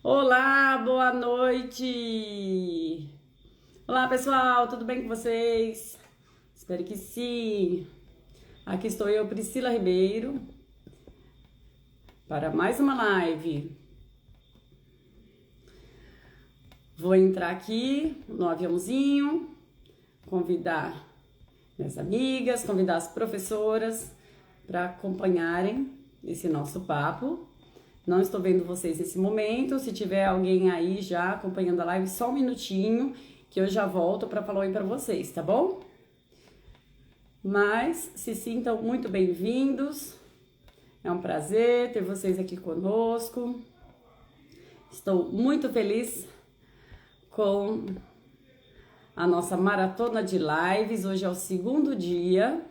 Olá, boa noite! Olá, pessoal, tudo bem com vocês? Espero que sim! Aqui estou eu, Priscila Ribeiro, para mais uma live. Vou entrar aqui no aviãozinho, convidar minhas amigas, convidar as professoras para acompanharem esse nosso papo. Não estou vendo vocês nesse momento. Se tiver alguém aí já acompanhando a live, só um minutinho que eu já volto para falar oi para vocês, tá bom? Mas se sintam muito bem-vindos. É um prazer ter vocês aqui conosco. Estou muito feliz com a nossa maratona de lives. Hoje é o segundo dia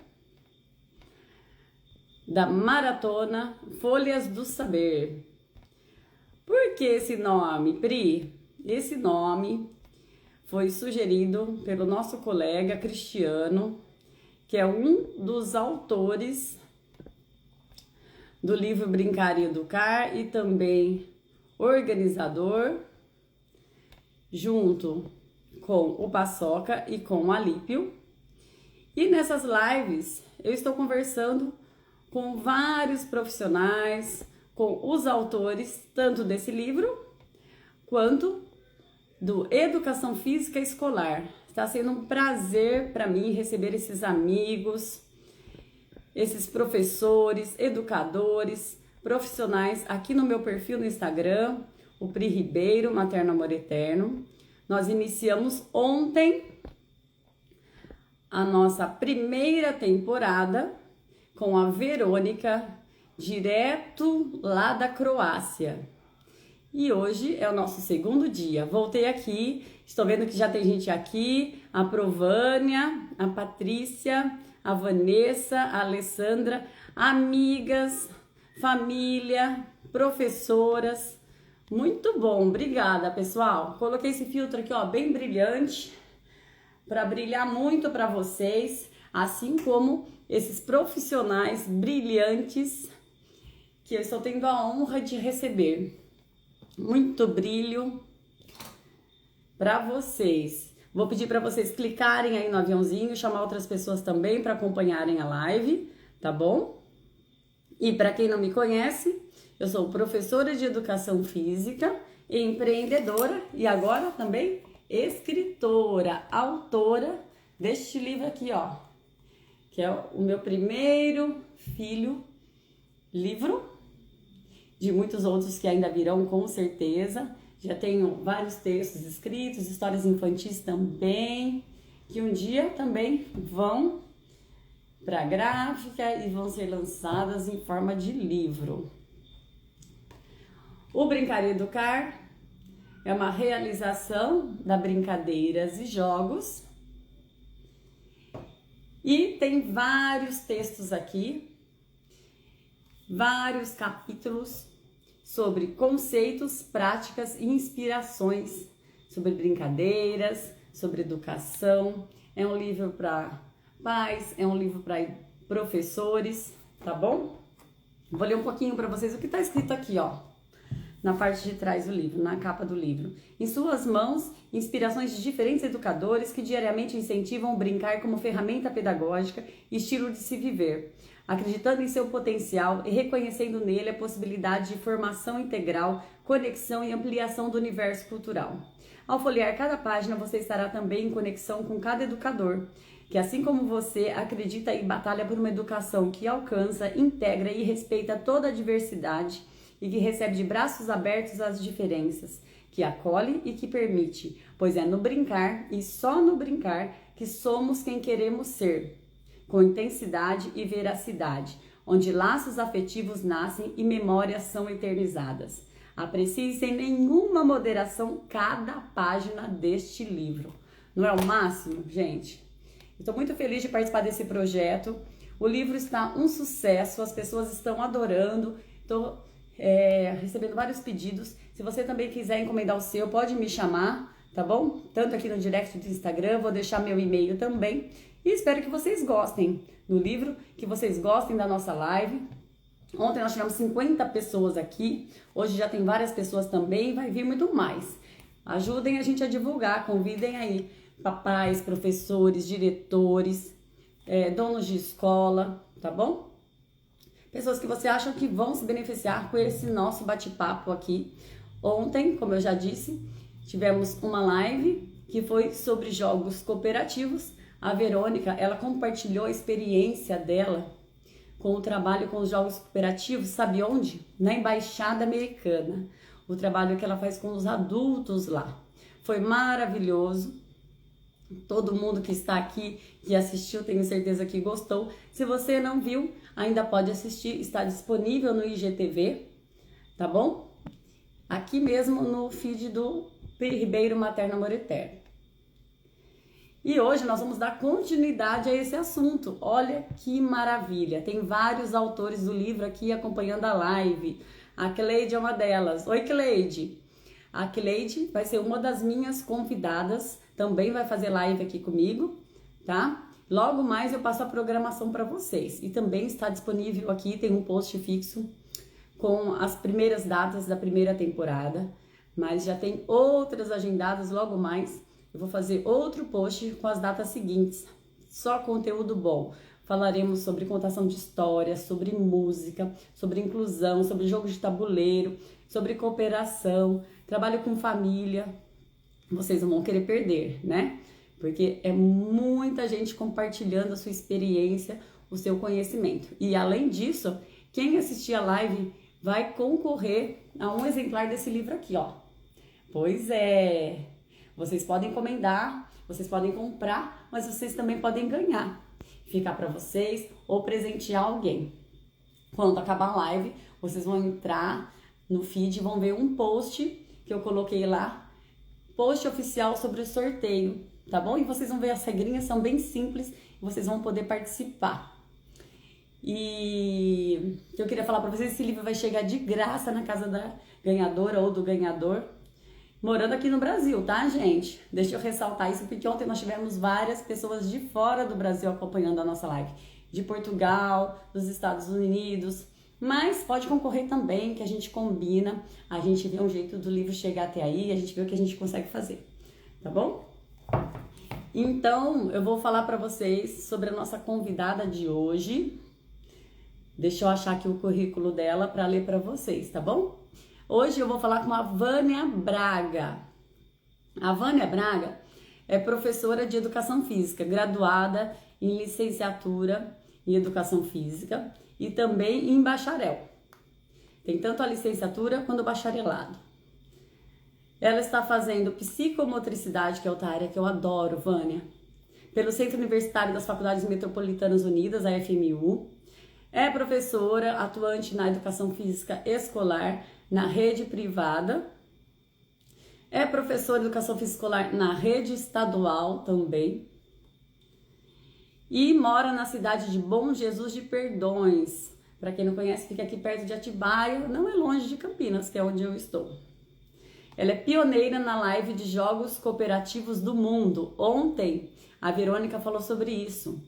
da maratona Folhas do Saber. Por que esse nome, Pri? Esse nome foi sugerido pelo nosso colega Cristiano, que é um dos autores do livro Brincar e Educar e também organizador, junto com o Paçoca e com o Alípio. E nessas lives eu estou conversando com vários profissionais, com os autores, tanto desse livro, quanto do Educação Física Escolar. Está sendo um prazer para mim receber esses amigos, esses professores, educadores, profissionais aqui no meu perfil no Instagram, o Pri Ribeiro, Materno Amor Eterno. Nós iniciamos ontem a nossa primeira temporada com a Verônica, direto lá da Croácia. E hoje é o nosso segundo dia. Voltei aqui, estou vendo que já tem gente aqui, a Provânia, a Patrícia, a Vanessa, a Alessandra, amigas, família, professoras. Muito bom, obrigada, pessoal. Coloquei esse filtro aqui, ó, bem brilhante, para brilhar muito para vocês, assim como esses profissionais brilhantes que eu estou tendo a honra de receber. Muito brilho para vocês. Vou pedir para vocês clicarem aí no aviãozinho, chamar outras pessoas também para acompanharem a live, tá bom? E para quem não me conhece, eu sou professora de Educação Física, empreendedora e agora também escritora, autora deste livro aqui, ó, que é o meu primeiro livro, de muitos outros que ainda virão com certeza. Já tenho vários textos escritos, histórias infantis também, que um dia também vão para a gráfica e vão ser lançadas em forma de livro. O Brincar e Educar é uma realização da Brincadeiras e Jogos. E tem vários textos aqui, vários capítulos sobre conceitos, práticas e inspirações sobre brincadeiras, sobre educação. É um livro para pais, é um livro para professores, tá bom? Vou ler um pouquinho para vocês o que está escrito aqui, ó, na parte de trás do livro, na capa do livro. Em suas mãos, inspirações de diferentes educadores que diariamente incentivam o brincar como ferramenta pedagógica e estilo de se viver, acreditando em seu potencial e reconhecendo nele a possibilidade de formação integral, conexão e ampliação do universo cultural. Ao folhear cada página, você estará também em conexão com cada educador, que assim como você acredita e batalha por uma educação que alcança, integra e respeita toda a diversidade e que recebe de braços abertos as diferenças, que acolhe e que permite, pois é no brincar e só no brincar que somos quem queremos ser, com intensidade e veracidade, onde laços afetivos nascem e memórias são eternizadas. Aprecie sem nenhuma moderação cada página deste livro. Não é o máximo, gente? Estou muito feliz de participar desse projeto. O livro está um sucesso, as pessoas estão adorando. Estou recebendo vários pedidos. Se você também quiser encomendar o seu, pode me chamar, tá bom? Tanto aqui no direct do Instagram, vou deixar meu e-mail também. E espero que vocês gostem do livro, que vocês gostem da nossa live. Ontem nós tivemos 50 pessoas aqui, hoje já tem várias pessoas também, vai vir muito mais. Ajudem a gente a divulgar, convidem aí papais, professores, diretores, donos de escola, tá bom? Pessoas que você acha que vão se beneficiar com esse nosso bate-papo aqui. Ontem, como eu já disse, tivemos uma live que foi sobre jogos cooperativos. A Verônica, ela compartilhou a experiência dela com o trabalho com os jogos cooperativos, sabe onde? Na Embaixada Americana. O trabalho que ela faz com os adultos lá. Foi maravilhoso. Todo mundo que está aqui, que assistiu, tenho certeza que gostou. Se você não viu, ainda pode assistir, está disponível no IGTV, tá bom? Aqui mesmo no feed do Ribeiro Materno Amor Eterno. E hoje nós vamos dar continuidade a esse assunto. Olha que maravilha! Tem vários autores do livro aqui acompanhando a live. A Cleide é uma delas. Oi, Cleide! A Cleide vai ser uma das minhas convidadas, também vai fazer live aqui comigo, tá? Logo mais eu passo a programação para vocês. E também está disponível aqui, tem um post fixo com as primeiras datas da primeira temporada, mas já tem outras agendadas logo mais. Eu vou fazer outro post com as datas seguintes, só conteúdo bom. Falaremos sobre contação de histórias, sobre música, sobre inclusão, sobre jogo de tabuleiro, sobre cooperação, trabalho com família. Vocês não vão querer perder, né? Porque é muita gente compartilhando a sua experiência, o seu conhecimento. E além disso, quem assistir a live vai concorrer a um exemplar desse livro aqui, ó. Pois é! Vocês podem encomendar, vocês podem comprar, mas vocês também podem ganhar. Ficar para vocês ou presentear alguém. Quando acabar a live, vocês vão entrar no feed e vão ver um post que eu coloquei lá, post oficial sobre o sorteio, tá bom? E vocês vão ver as regrinhas, são bem simples e vocês vão poder participar. E eu queria falar para vocês, esse livro vai chegar de graça na casa da ganhadora ou do ganhador, morando aqui no Brasil, tá, gente? Deixa eu ressaltar isso, porque ontem nós tivemos várias pessoas de fora do Brasil acompanhando a nossa live. De Portugal, dos Estados Unidos. Mas pode concorrer também, que a gente combina. A gente vê um jeito do livro chegar até aí, a gente vê o que a gente consegue fazer. Tá bom? Então, eu vou falar para vocês sobre a nossa convidada de hoje. Deixa eu achar aqui o currículo dela para ler para vocês, tá bom? Hoje eu vou falar com a Vânia Braga. A Vânia Braga é professora de Educação Física, graduada em licenciatura em Educação Física e também em bacharel. Tem tanto a licenciatura quanto o bacharelado. Ela está fazendo psicomotricidade, que é outra área que eu adoro, Vânia, pelo Centro Universitário das Faculdades Metropolitanas Unidas, a FMU. É professora atuante na educação física escolar na rede privada. É professora de educação física escolar na rede estadual também. E mora na cidade de Bom Jesus de Perdões. Para quem não conhece, fica aqui perto de Atibaia, não é longe de Campinas, que é onde eu estou. Ela é pioneira na live de jogos cooperativos do mundo. Ontem, a Verônica falou sobre isso.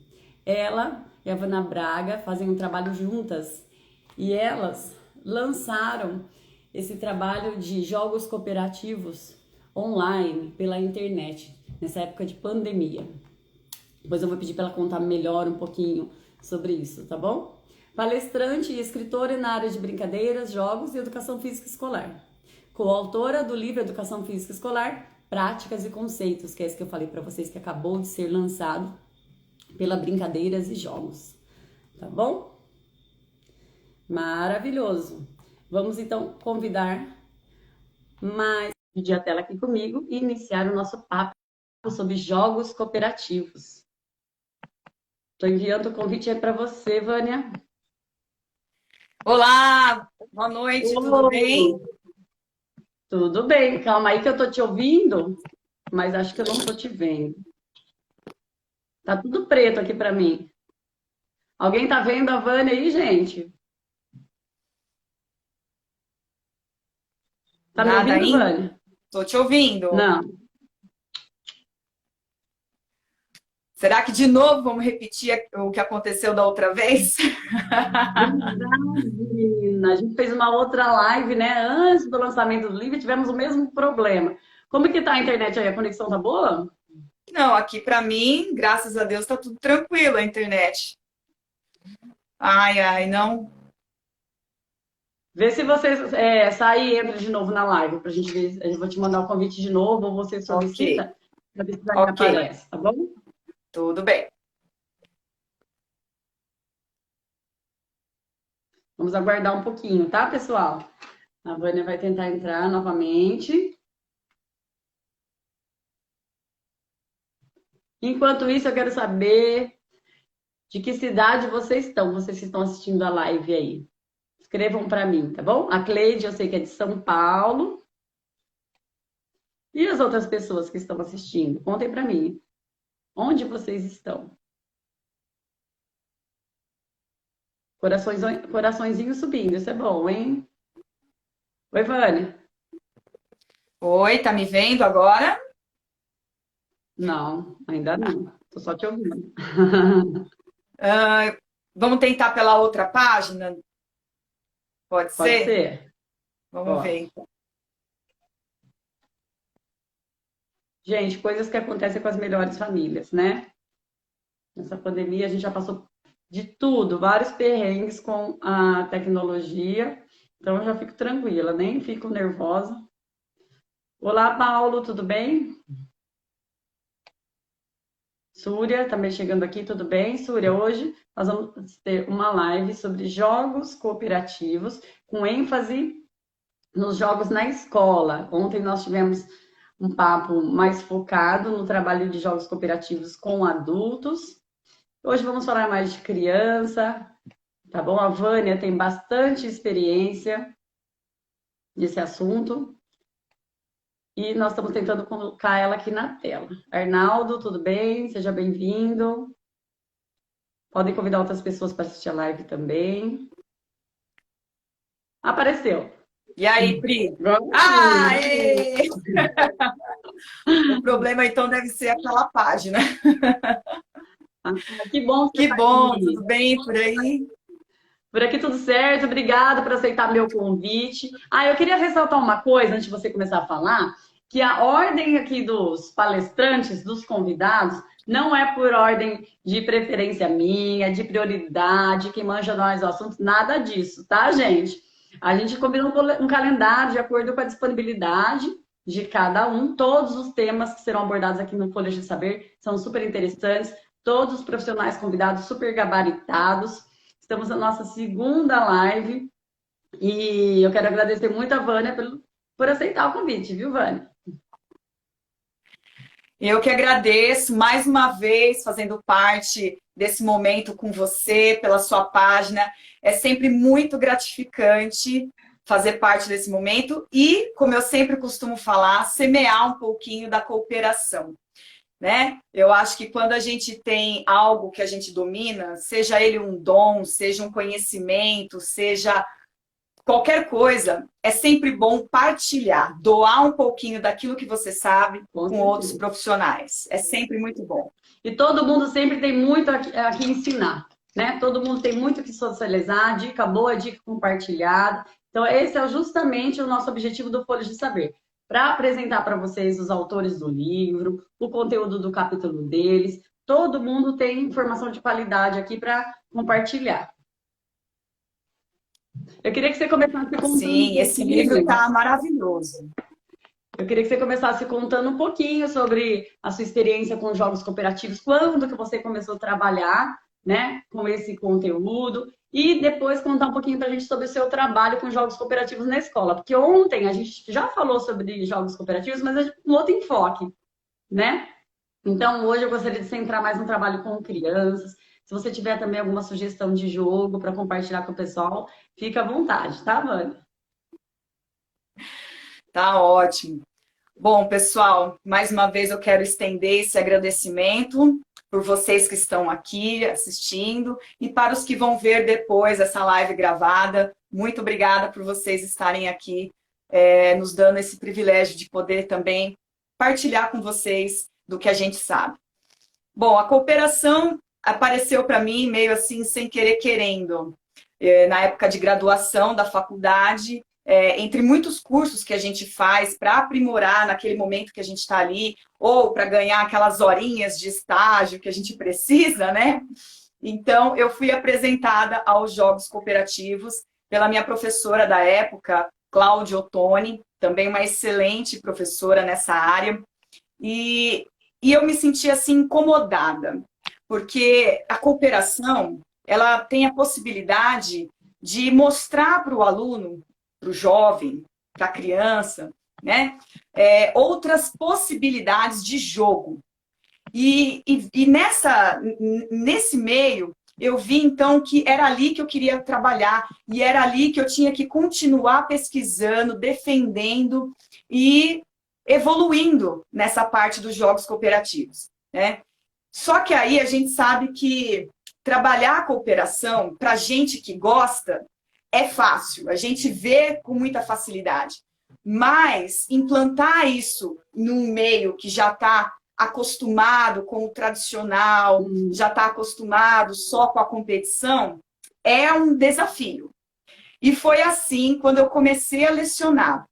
Ela e a Vânia Braga fazem um trabalho juntas e elas lançaram esse trabalho de jogos cooperativos online, pela internet, nessa época de pandemia. Depois eu vou pedir para ela contar melhor um pouquinho sobre isso, tá bom? Palestrante e escritora na área de brincadeiras, jogos e educação física escolar. Coautora do livro Educação Física Escolar, Práticas e Conceitos, que é esse que eu falei para vocês que acabou de ser lançado pela Brincadeiras e Jogos, tá bom? Maravilhoso! Vamos então convidar mais dividir a tela aqui comigo e iniciar o nosso papo sobre jogos cooperativos. Estou enviando o convite aí para você, Vânia. Olá, boa noite, tudo bem? Tudo bem, calma aí que eu tô te ouvindo, mas acho que eu não tô te vendo. Tá tudo preto aqui para mim. Alguém tá vendo a Vânia aí, gente? Tá me Nada ouvindo, ainda? Vânia? Estou te ouvindo. Não. Será que de novo vamos repetir o que aconteceu da outra vez? Verdade. a gente fez uma outra live, né? Antes do lançamento do livro, tivemos o mesmo problema. Como que tá a internet aí? A conexão tá boa? Não, aqui para mim, graças a Deus, tá tudo tranquilo a internet. Ai, ai, não. Vê se você sair e entra de novo na live pra gente ver. Eu vou te mandar o convite de novo ou você Ok, solicita pra ver se vai ok, aparece, tá bom? tudo bem. Vamos aguardar um pouquinho, tá, pessoal? A Vânia vai tentar entrar novamente. Enquanto isso, eu quero saber de que cidade vocês estão, vocês que estão assistindo a live aí. Escrevam para mim, tá bom? A Cleide, eu sei que é de São Paulo. E as outras pessoas que estão assistindo? Contem para mim. Onde vocês estão? Coraçõezinho subindo, isso é bom, hein? Oi, Vânia. Oi, tá me vendo agora? Não, ainda não. Tô só te ouvindo. Ah, vamos tentar pela outra página? Pode Pode ser? ser? Vamos ver, Pode. então. Gente, coisas que acontecem com as melhores famílias, né? Nessa pandemia a gente já passou de tudo, vários perrengues com a tecnologia. Então eu já fico tranquila, nem fico nervosa. Olá, Paulo, tudo bem? Súria, também chegando aqui, tudo bem? Súria, hoje nós vamos ter uma live sobre jogos cooperativos, com ênfase nos jogos na escola. Ontem nós tivemos um papo mais focado no trabalho de jogos cooperativos com adultos. Hoje vamos falar mais de criança, tá bom? A Vânia tem bastante experiência nesse assunto e nós estamos tentando colocar ela aqui na tela. Arnaldo, tudo bem? Seja bem-vindo. Podem convidar outras pessoas para assistir a live também. Apareceu. E aí, Pri? Vamos. Aê! O problema, então, deve ser aquela página. Que bom que você Que está bom, aqui. tudo bem por aí? Por aqui tudo certo, obrigada por aceitar meu convite. Eu queria ressaltar uma coisa antes de você começar a falar, que a ordem aqui dos palestrantes, dos convidados, não é por ordem de preferência minha, de prioridade, quem manja mais o assunto, nada disso, tá, gente? A gente combinou um calendário de acordo com a disponibilidade de cada um. Todos os temas que serão abordados aqui no Folhas de Saber são super interessantes. Todos os profissionais convidados super gabaritados. Estamos na nossa segunda live e eu quero agradecer muito a Vânia por aceitar o convite, viu, Vânia? Eu que agradeço mais uma vez fazendo parte desse momento com você, pela sua página. É sempre muito gratificante fazer parte desse momento e, como eu sempre costumo falar, semear um pouquinho da cooperação, né? Eu acho que quando a gente tem algo que a gente domina, seja ele um dom, seja um conhecimento, seja qualquer coisa, é sempre bom partilhar, doar um pouquinho daquilo que você sabe com outros profissionais. É sempre muito bom. E todo mundo sempre tem muito a que ensinar, né? Todo mundo tem muito que socializar, dica boa, dica compartilhada. Então, esse é justamente o nosso objetivo do Folhas de Saber. Para apresentar para vocês os autores do livro, o conteúdo do capítulo deles. Todo mundo tem informação de qualidade aqui para compartilhar. Eu queria que você começasse contando. Sim, esse livro está maravilhoso. Eu queria que você começasse contando um pouquinho sobre a sua experiência com jogos cooperativos, quando que você começou a trabalhar, né, com esse conteúdo, e depois contar um pouquinho para a gente sobre o seu trabalho com jogos cooperativos na escola. Porque ontem a gente já falou sobre jogos cooperativos, mas com outro enfoque, né? Então, hoje eu gostaria de centrar mais no trabalho com crianças. Se você tiver também alguma sugestão de jogo para compartilhar com o pessoal, fica à vontade, tá, Vânia? Tá ótimo. Bom, pessoal, mais uma vez eu quero estender esse agradecimento por vocês que estão aqui assistindo e para os que vão ver depois essa live gravada. Muito obrigada por vocês estarem aqui, nos dando esse privilégio de poder também partilhar com vocês do que a gente sabe. Bom, a cooperação apareceu para mim meio assim, sem querer querendo. na época de graduação da faculdade, entre muitos cursos que a gente faz para aprimorar naquele momento que a gente está ali, ou para ganhar aquelas horinhas de estágio que a gente precisa, né? Então, eu fui apresentada aos jogos cooperativos pela minha professora da época, Cláudia Ottoni, também uma excelente professora nessa área. E eu me senti assim incomodada, porque a cooperação, ela tem a possibilidade de mostrar para o aluno, para o jovem, para a criança, né, outras possibilidades de jogo. Nesse meio, eu vi então que era ali que eu queria trabalhar e era ali que eu tinha que continuar pesquisando, defendendo e evoluindo nessa parte dos jogos cooperativos, né? Só que aí a gente sabe que trabalhar a cooperação, para gente que gosta, é fácil, a gente vê com muita facilidade. Mas implantar isso num meio que já está acostumado com o tradicional, já está acostumado só com a competição, é um desafio. E foi assim quando eu comecei a lecionar.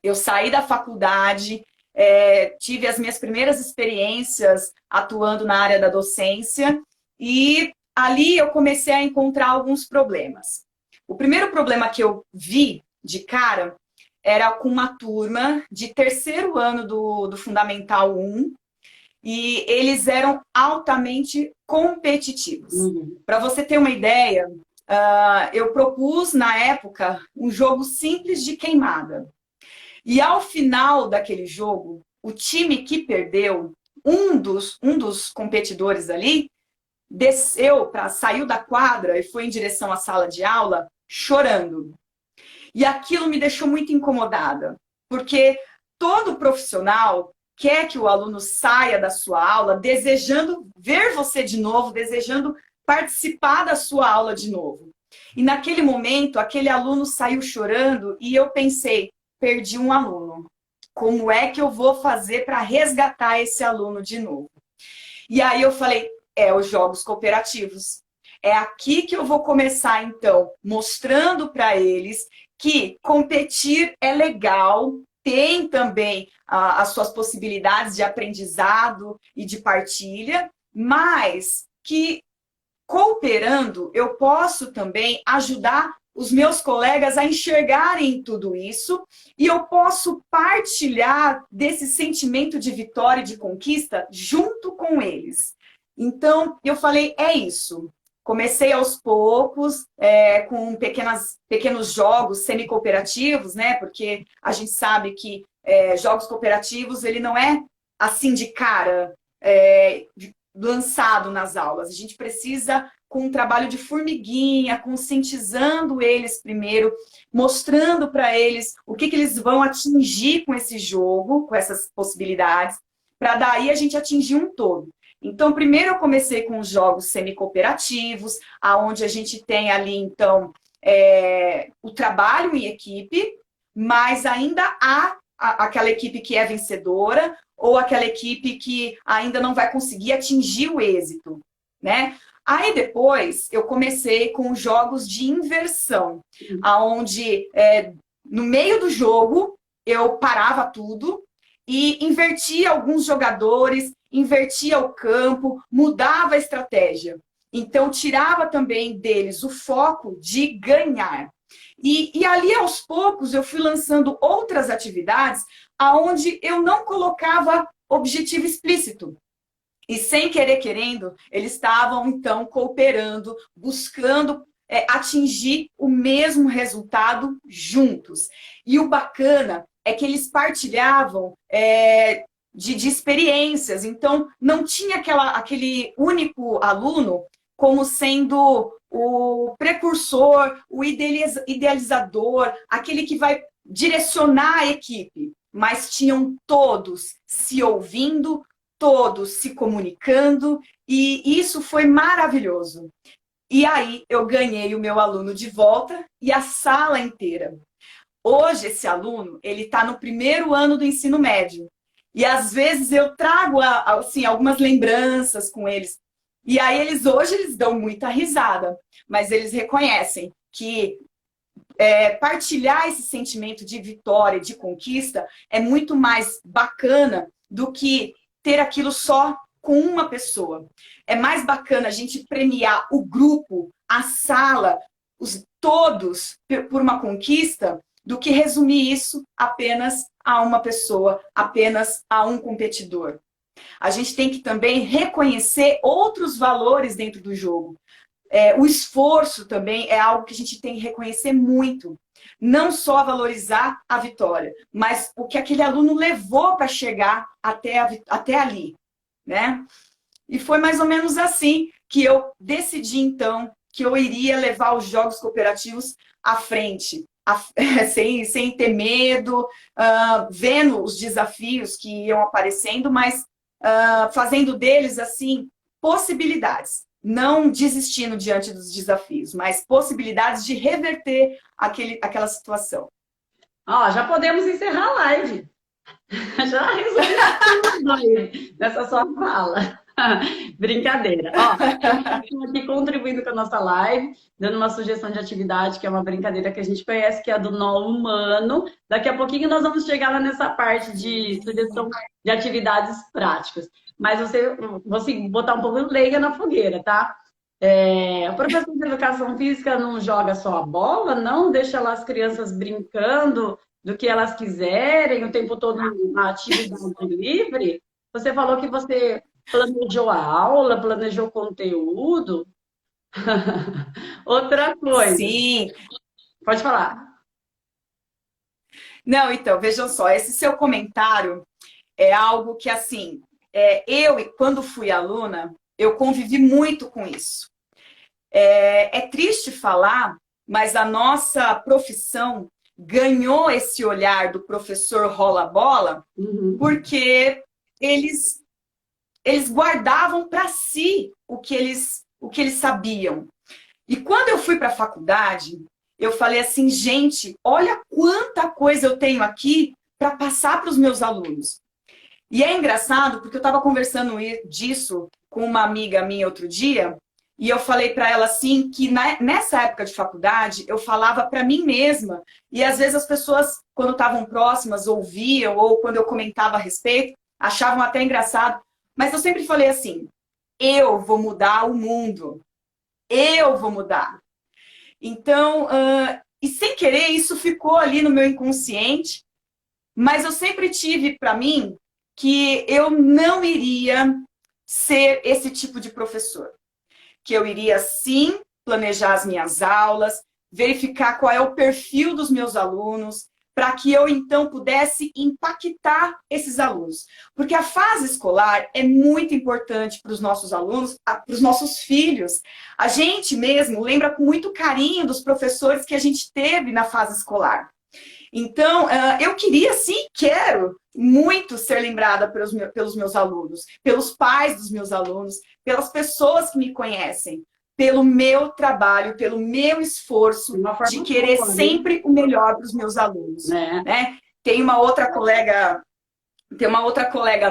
Eu saí da faculdade, tive as minhas primeiras experiências atuando na área da docência e ali eu comecei a encontrar alguns problemas. O primeiro problema que eu vi de cara era com uma turma de terceiro ano do Fundamental 1 e eles eram altamente competitivos. Para você ter uma ideia, eu propus na época um jogo simples de queimada. E ao final daquele jogo, o time que perdeu, um dos competidores ali, saiu da quadra e foi em direção à sala de aula chorando. E aquilo me deixou muito incomodada, porque todo profissional quer que o aluno saia da sua aula desejando ver você de novo, desejando participar da sua aula de novo. E naquele momento, aquele aluno saiu chorando e eu pensei, perdi um aluno. Como é que eu vou fazer para resgatar esse aluno de novo? E aí eu falei, os jogos cooperativos. É aqui que eu vou começar, então, mostrando para eles que competir é legal, tem também as suas possibilidades de aprendizado e de partilha, mas que cooperando eu posso também ajudar os meus colegas a enxergarem tudo isso e eu posso partilhar desse sentimento de vitória e de conquista junto com eles. Então, eu falei, é isso. Comecei aos poucos, com pequenos jogos semi-cooperativos, né? Porque a gente sabe que jogos cooperativos, ele não é assim de cara, lançado nas aulas. A gente precisa, com um trabalho de formiguinha, conscientizando eles primeiro, mostrando para eles o que eles vão atingir com esse jogo, com essas possibilidades, para daí a gente atingir um todo. Então, primeiro eu comecei com os jogos semi-cooperativos, aonde a gente tem ali, então, o trabalho em equipe, mas ainda há aquela equipe que é vencedora ou aquela equipe que ainda não vai conseguir atingir o êxito, né? Aí depois eu comecei com os jogos de inversão, aonde no meio do jogo eu parava tudo e invertia alguns jogadores, invertia o campo, mudava a estratégia. Então, tirava também deles o foco de ganhar. E ali, aos poucos, eu fui lançando outras atividades onde eu não colocava objetivo explícito. E sem querer querendo, eles estavam, então, cooperando, buscando atingir o mesmo resultado juntos. E o bacana é que eles partilhavam de experiências. Então, não tinha aquele único aluno como sendo o precursor, o idealizador, aquele que vai direcionar a equipe. Mas tinham todos se ouvindo, todos se comunicando, e isso foi maravilhoso. E aí eu ganhei o meu aluno de volta e a sala inteira. Hoje esse aluno, ele está no primeiro ano do ensino médio. E às vezes eu trago assim, algumas lembranças com eles. E aí hoje eles dão muita risada, mas eles reconhecem que partilhar esse sentimento de vitória, de conquista, é muito mais bacana do que ter aquilo só com uma pessoa. É mais bacana a gente premiar o grupo, a sala, todos por uma conquista, do que resumir isso apenas a uma pessoa, apenas a um competidor. A gente tem que também reconhecer outros valores dentro do jogo. O esforço também é algo que a gente tem que reconhecer muito. Não só valorizar a vitória, mas o que aquele aluno levou para chegar até ali, né? E foi mais ou menos assim que eu decidi, então, que eu iria levar os jogos cooperativos à frente, sem ter medo, vendo os desafios que iam aparecendo, mas fazendo deles, assim, possibilidades. Não desistindo diante dos desafios, mas possibilidades de reverter aquela situação. Ó, já podemos encerrar a live. Já resolvi nessa sua fala. Brincadeira. Ó, estou aqui contribuindo com a nossa live, dando uma sugestão de atividade, que é uma brincadeira que a gente conhece, que é a do nó humano. Daqui a pouquinho nós vamos chegar lá nessa parte de sugestão de atividades práticas. Mas você botar um pouco de lenha na fogueira, tá? O professor de educação física não joga só a bola, não deixa lá as crianças brincando do que elas quiserem, o tempo todo na atividade livre. Você falou que você planejou a aula, planejou conteúdo. Outra coisa. Sim. Pode falar. Não, então, vejam só, esse seu comentário é algo que, assim, quando fui aluna, eu convivi muito com isso. É triste falar, mas a nossa profissão ganhou esse olhar do professor rola-bola, porque eles guardavam para si o que eles sabiam. E quando eu fui para a faculdade, eu falei assim, gente, olha quanta coisa eu tenho aqui para passar para os meus alunos. E é engraçado, porque eu estava conversando disso com uma amiga minha outro dia, e eu falei para ela assim, que nessa época de faculdade, eu falava para mim mesma, e às vezes as pessoas, quando estavam próximas, ouviam, ou quando eu comentava a respeito, achavam até engraçado, mas eu sempre falei assim, eu vou mudar o mundo, eu vou mudar. Então, e sem querer, isso ficou ali no meu inconsciente, mas eu sempre tive para mim que eu não iria ser esse tipo de professor. Que eu iria, sim, planejar as minhas aulas, verificar qual é o perfil dos meus alunos, para que eu, então, pudesse impactar esses alunos. Porque a fase escolar é muito importante para os nossos alunos, para os nossos filhos. A gente mesmo lembra com muito carinho dos professores que a gente teve na fase escolar. Então, eu queria, sim, quero muito ser lembrada pelos meus alunos, pelos pais dos meus alunos, pelas pessoas que me conhecem, pelo meu trabalho, pelo meu esforço de querer sempre o melhor para os meus alunos. Né? Tem uma outra colega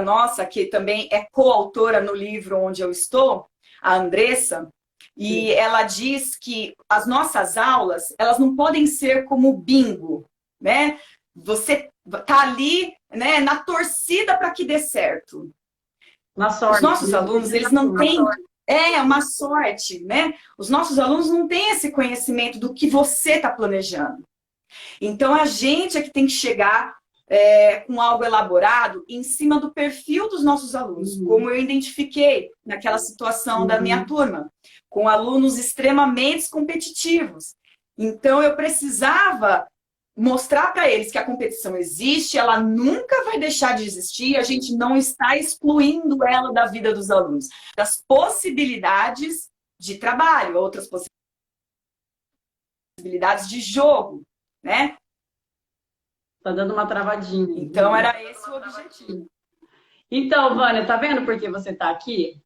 nossa que também é coautora no livro onde eu estou, a Andressa, e ela diz que as nossas aulas, elas não podem ser como bingo, né? Você tá ali, né, na torcida para que dê certo. Na sorte. Os nossos alunos, eles não têm... É uma sorte, né? Os nossos alunos não têm esse conhecimento do que você está planejando. Então, a gente é que tem que chegar com algo elaborado em cima do perfil dos nossos alunos, como eu identifiquei naquela situação da minha turma, com alunos extremamente competitivos. Então, eu precisava mostrar para eles que a competição existe, ela nunca vai deixar de existir, a gente não está excluindo ela da vida dos alunos, das possibilidades de trabalho, outras possibilidades de jogo, né? Tá dando uma travadinha. Então, era esse o objetivo. Então, Vânia, tá vendo por que você tá aqui?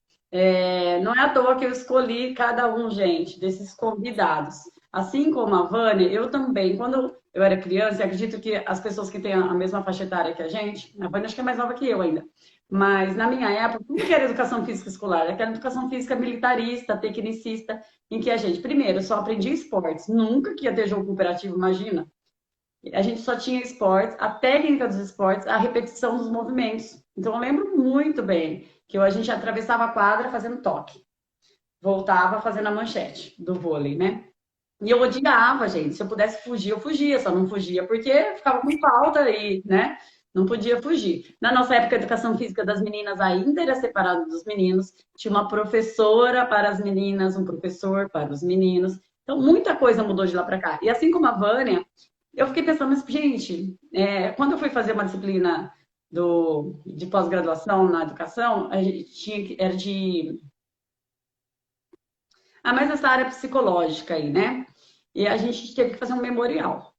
Não é à toa que eu escolhi cada um, gente, desses convidados. Assim como a Vânia, eu também, quando eu era criança, e acredito que as pessoas que têm a mesma faixa etária que a gente, a Vânia acho que é mais nova que eu ainda, mas na minha época, como que era educação física escolar? Aquela educação física militarista, tecnicista, em que a gente, primeiro, só aprendia esportes, nunca que ia ter jogo cooperativo, imagina. A gente só tinha esportes, a técnica dos esportes, a repetição dos movimentos. Então eu lembro muito bem que a gente atravessava a quadra fazendo toque, voltava fazendo a manchete do vôlei, né? E eu odiava, gente. Se eu pudesse fugir, eu fugia. Só não fugia porque ficava com falta e, né? Não podia fugir. Na nossa época, a educação física das meninas ainda era separada dos meninos. Tinha uma professora para as meninas, um professor para os meninos. Então, muita coisa mudou de lá para cá. E assim como a Vânia, eu fiquei pensando, mas, gente, quando eu fui fazer uma disciplina de pós-graduação na educação, a gente tinha que, era de... Ah, mas essa área psicológica aí, né? E a gente teve que fazer um memorial.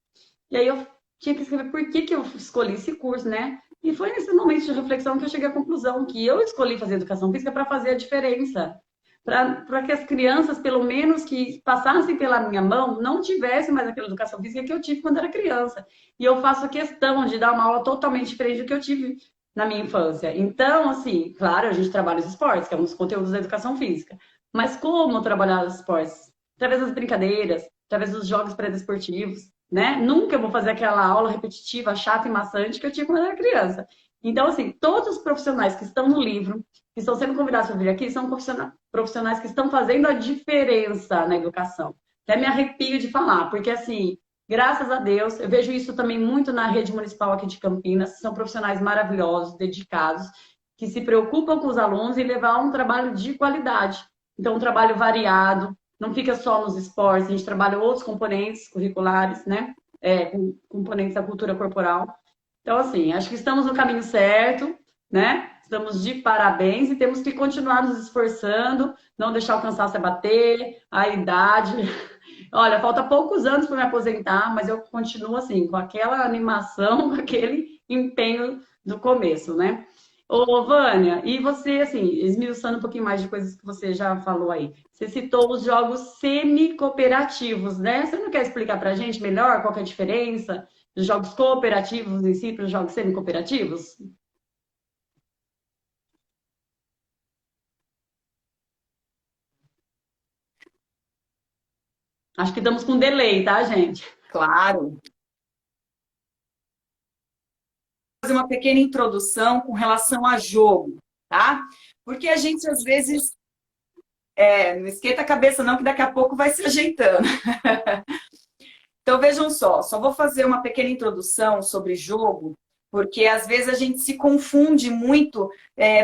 E aí eu tinha que escrever por que que eu escolhi esse curso, né? E foi nesse momento de reflexão que eu cheguei à conclusão que eu escolhi fazer educação física para fazer a diferença. Para que as crianças, pelo menos que passassem pela minha mão, não tivessem mais aquela educação física que eu tive quando era criança. E eu faço questão de dar uma aula totalmente diferente do que eu tive na minha infância. Então, assim, claro, a gente trabalha os esportes, que é um dos conteúdos da educação física. Mas como trabalhar os esportes? Através das brincadeiras, através dos jogos pré-desportivos, né? Nunca eu vou fazer aquela aula repetitiva, chata e maçante que eu tinha quando eu era criança. Então, assim, todos os profissionais que estão no livro, que estão sendo convidados para vir aqui, são profissionais que estão fazendo a diferença na educação. Até me arrepio de falar, porque, assim, graças a Deus, eu vejo isso também muito na rede municipal aqui de Campinas, são profissionais maravilhosos, dedicados, que se preocupam com os alunos e levar um trabalho de qualidade. Então, um trabalho variado, não fica só nos esportes, a gente trabalha outros componentes curriculares, né? Componentes da cultura corporal. Então, assim, acho que estamos no caminho certo, né? Estamos de parabéns e temos que continuar nos esforçando, não deixar o cansaço abater, a idade. Olha, falta poucos anos para me aposentar, mas eu continuo assim, com aquela animação, com aquele empenho do começo, né? Ô, Vânia, e você, assim, esmiuçando um pouquinho mais de coisas que você já falou aí. Você citou os jogos semi-cooperativos, né? Você não quer explicar pra gente melhor qual que é a diferença dos jogos cooperativos em si para os jogos semi-cooperativos? Acho que estamos com delay, tá, gente? Claro. Fazer uma pequena introdução com relação a jogo, tá? Porque a gente, às vezes, não esquenta a cabeça não, que daqui a pouco vai se ajeitando. Então, vejam só vou fazer uma pequena introdução sobre jogo, porque às vezes a gente se confunde muito,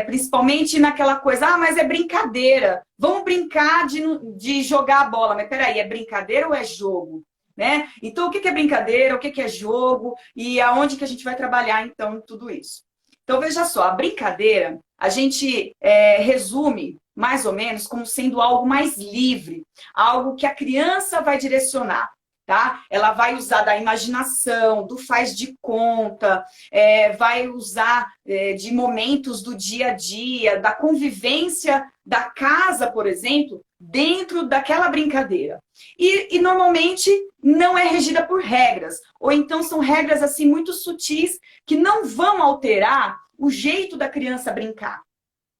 principalmente naquela coisa, mas é brincadeira, vamos brincar de jogar a bola, mas peraí, é brincadeira ou é jogo? Né? Então, o que é brincadeira, o que é jogo e aonde que a gente vai trabalhar, então, tudo isso. Então, veja só, a brincadeira, a gente resume mais ou menos como sendo algo mais livre, algo que a criança vai direcionar. Tá? Ela vai usar da imaginação, do faz de conta, vai usar de momentos do dia a dia, da convivência da casa, por exemplo, dentro daquela brincadeira. E normalmente não é regida por regras, ou então são regras assim muito sutis que não vão alterar o jeito da criança brincar.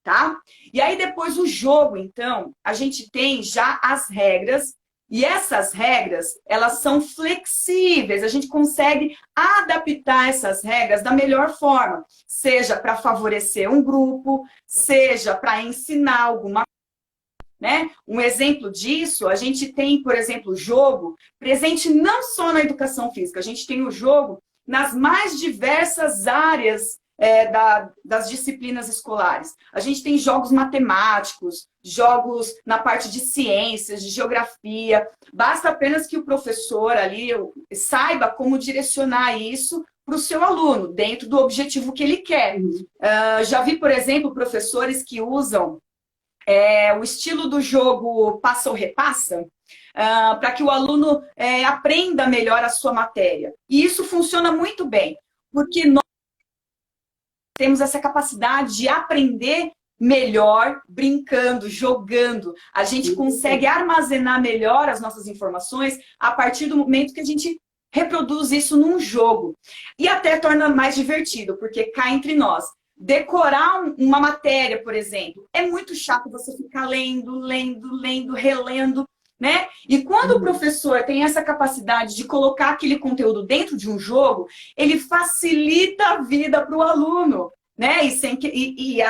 Tá? E aí depois o jogo, então, a gente tem já as regras. E essas regras, elas são flexíveis, a gente consegue adaptar essas regras da melhor forma, seja para favorecer um grupo, seja para ensinar alguma coisa, né? Um exemplo disso, a gente tem, por exemplo, o jogo presente não só na educação física, a gente tem o jogo nas mais diversas áreas das disciplinas escolares. A gente tem jogos matemáticos, jogos na parte de ciências, de geografia. Basta apenas que o professor ali saiba como direcionar isso para o seu aluno, dentro do objetivo que ele quer. Já vi, por exemplo, professores que usam o estilo do jogo passa ou repassa, para que o aluno aprenda melhor a sua matéria. E isso funciona muito bem, porque nós temos essa capacidade de aprender melhor brincando, jogando. A gente consegue armazenar melhor as nossas informações a partir do momento que a gente reproduz isso num jogo. E até torna mais divertido, porque cá entre nós, decorar uma matéria, por exemplo, é muito chato você ficar lendo, relendo, né? E quando o professor tem essa capacidade de colocar aquele conteúdo dentro de um jogo, ele facilita a vida para o aluno, né? E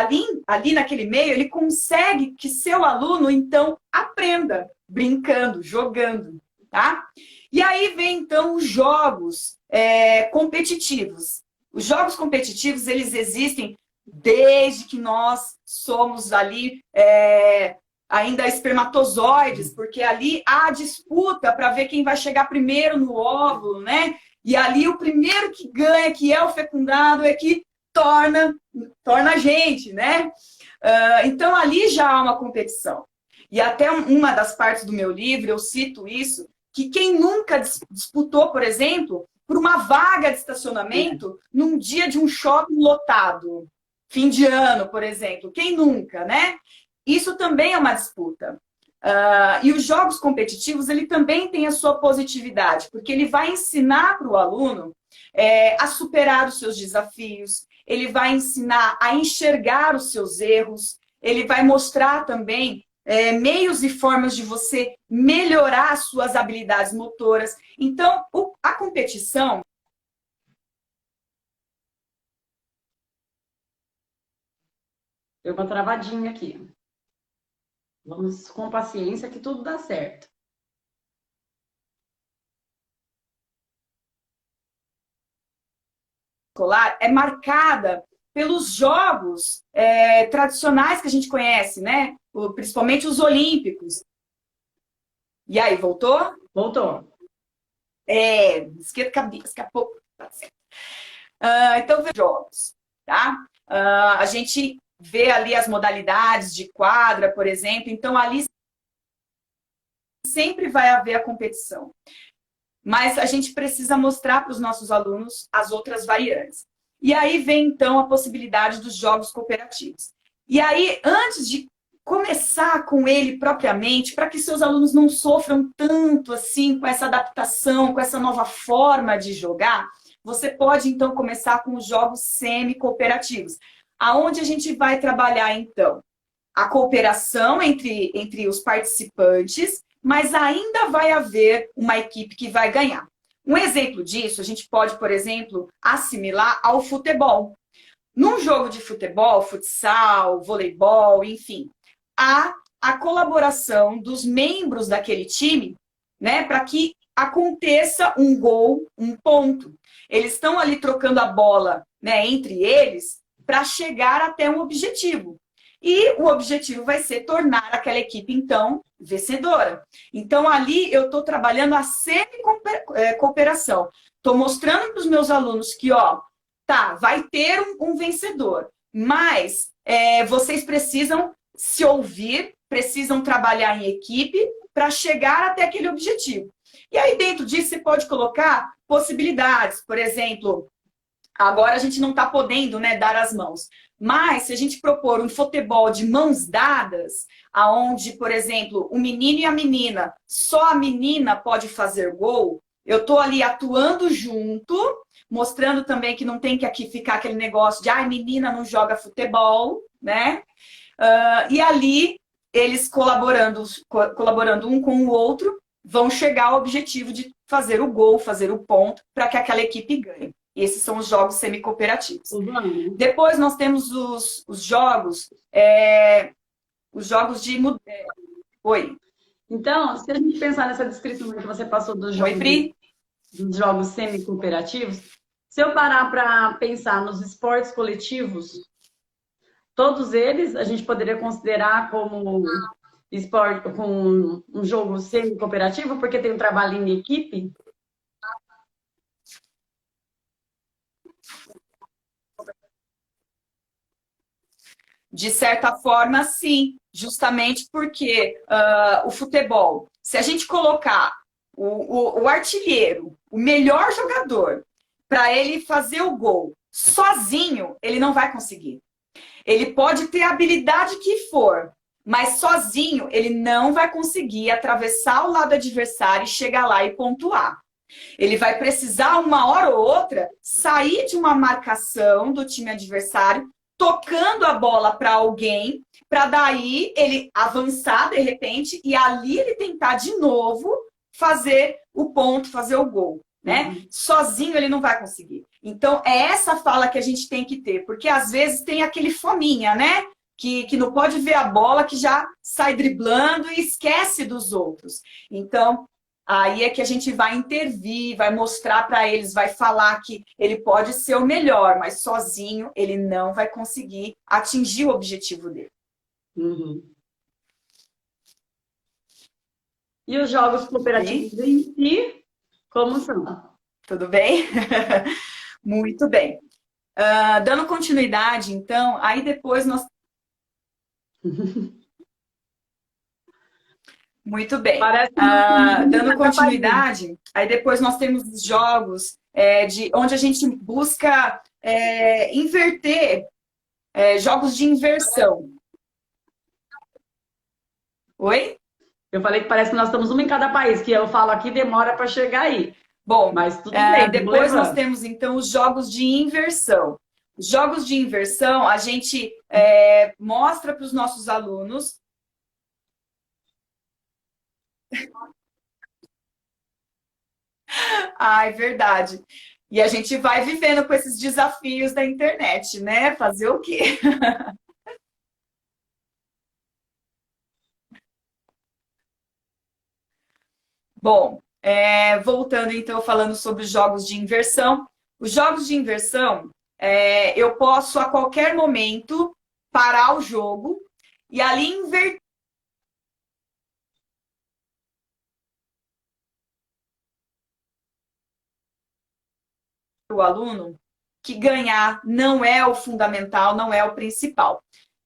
ali naquele meio, ele consegue que seu aluno, então, aprenda brincando, jogando, tá? E aí vem, então, os jogos competitivos. Os jogos competitivos, eles existem desde que nós somos ali ainda espermatozoides, porque ali há disputa para ver quem vai chegar primeiro no óvulo, né? E ali o primeiro que ganha, que é o fecundado, é que torna a gente, né? Então ali já há uma competição. E até uma das partes do meu livro eu cito isso, que quem nunca disputou, por exemplo, por uma vaga de estacionamento num dia de um shopping lotado, fim de ano, por exemplo. Quem nunca, né? Isso também é uma disputa. E os jogos competitivos, ele também tem a sua positividade, porque ele vai ensinar para o aluno a superar os seus desafios, ele vai ensinar a enxergar os seus erros, ele vai mostrar também meios e formas de você melhorar as suas habilidades motoras. Então, a competição... Deu uma travadinha aqui. Vamos com paciência que tudo dá certo. Escolar é marcada pelos jogos tradicionais que a gente conhece, né? Principalmente os olímpicos. E aí, voltou? Voltou. Esquerda, cabeça, daqui a pouco. Então, vê jogos, tá? A gente vê ali as modalidades de quadra, por exemplo. Então, ali sempre vai haver a competição. Mas a gente precisa mostrar para os nossos alunos as outras variantes. E aí vem, então, a possibilidade dos jogos cooperativos. E aí, antes de começar com ele propriamente, para que seus alunos não sofram tanto assim com essa adaptação, com essa nova forma de jogar, você pode, então, começar com os jogos semi-cooperativos. Aonde a gente vai trabalhar, então? A cooperação entre os participantes, mas ainda vai haver uma equipe que vai ganhar. Um exemplo disso, a gente pode, por exemplo, assimilar ao futebol. Num jogo de futebol, futsal, voleibol, enfim, há a colaboração dos membros daquele time, né, para que aconteça um gol, um ponto. Eles estão ali trocando a bola, né, entre eles para chegar até um objetivo. E o objetivo vai ser tornar aquela equipe, então, vencedora. Então, ali eu estou trabalhando a semi-cooperação. Estou mostrando para os meus alunos que, vai ter um vencedor, mas vocês precisam se ouvir, precisam trabalhar em equipe para chegar até aquele objetivo. E aí, dentro disso, você pode colocar possibilidades. Por exemplo, agora a gente não está podendo, né, dar as mãos. Mas, se a gente propor um futebol de mãos dadas, aonde, por exemplo, o menino e a menina, só a menina pode fazer gol, eu estou ali atuando junto, mostrando também que não tem que aqui ficar aquele negócio de menina não joga futebol, né? E ali, eles colaborando um com o outro, vão chegar ao objetivo de fazer o gol, fazer o ponto, para que aquela equipe ganhe. Esses são os jogos semi-cooperativos. Uhum. Depois nós temos os jogos de... Oi. Então, se a gente pensar nessa descrição que você passou dos jogos, Oi, Pri. Dos jogos semi-cooperativos, se eu parar para pensar nos esportes coletivos, todos eles a gente poderia considerar como esporte, com um jogo semi-cooperativo, porque tem um trabalho em equipe? De certa forma, sim. Justamente porque o futebol, se a gente colocar o artilheiro, o melhor jogador, para ele fazer o gol sozinho, ele não vai conseguir. Ele pode ter a habilidade que for, mas sozinho ele não vai conseguir atravessar o lado adversário e chegar lá e pontuar. Ele vai precisar, uma hora ou outra, sair de uma marcação do time adversário, tocando a bola para alguém, para daí ele avançar de repente e ali ele tentar de novo fazer o ponto, fazer o gol, né? Sozinho ele não vai conseguir. Então é essa fala que a gente tem que ter, porque às vezes tem aquele fominha, né? Que não pode ver a bola, que já sai driblando e esquece dos outros. Então, aí é que a gente vai intervir, vai mostrar para eles, vai falar que ele pode ser o melhor, mas sozinho ele não vai conseguir atingir o objetivo dele. E os jogos cooperativos em si, como são? Tudo bem? Muito bem. Dando continuidade, então, aí depois nós... Muito bem. Dando continuidade, aí depois nós temos os jogos onde a gente busca inverter, jogos de inversão. Oi? Eu falei que parece que nós estamos uma em cada país, que eu falo aqui demora para chegar aí. Bom, mas tudo bem. Depois nós temos, então, os jogos de inversão. Os jogos de inversão, a gente mostra para os nossos alunos... É verdade. E a gente vai vivendo com esses desafios da internet, né? Fazer o quê? Bom, voltando então, falando sobre os jogos de inversão. Os jogos de inversão, eu posso a qualquer momento parar o jogo e ali inverter o aluno que ganhar não é o fundamental, não é o principal.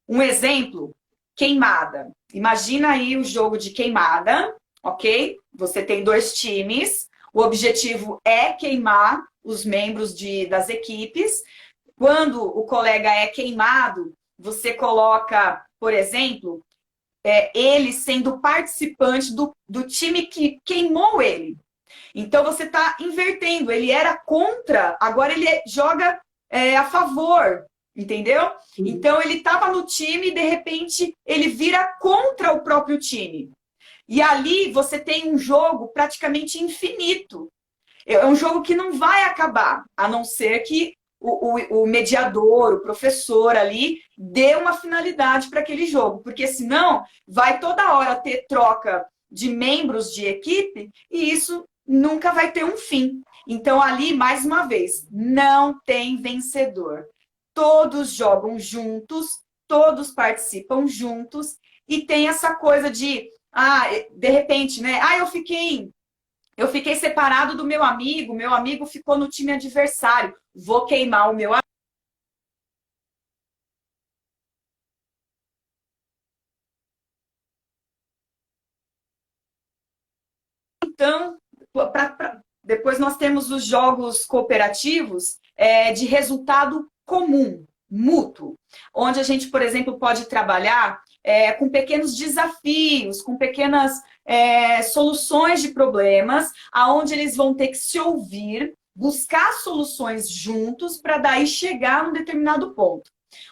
Um exemplo, queimada. Imagina aí o jogo de queimada, ok? Você tem 2 times, o objetivo é queimar os membros das equipes. Quando o colega é queimado, você coloca, por exemplo, ele sendo participante do time que queimou ele. Então você está invertendo, ele era contra, agora ele joga a favor, entendeu? Então ele estava no time e de repente ele vira contra o próprio time. E ali você tem um jogo praticamente infinito. É um jogo que não vai acabar, a não ser que o mediador, o professor ali, dê uma finalidade para aquele jogo. Porque senão vai toda hora ter troca de membros de equipe e isso nunca vai ter um fim. Então ali, mais uma vez, não tem vencedor. Todos jogam juntos, todos participam juntos e tem essa coisa de repente, né? Eu fiquei separado do meu amigo ficou no time adversário, vou queimar o meu amigo. Então, depois nós temos os jogos cooperativos de resultado comum, mútuo, onde a gente, por exemplo, pode trabalhar com pequenos desafios, com pequenas soluções de problemas, aonde eles vão ter que se ouvir, buscar soluções juntos para daí chegar num determinado ponto.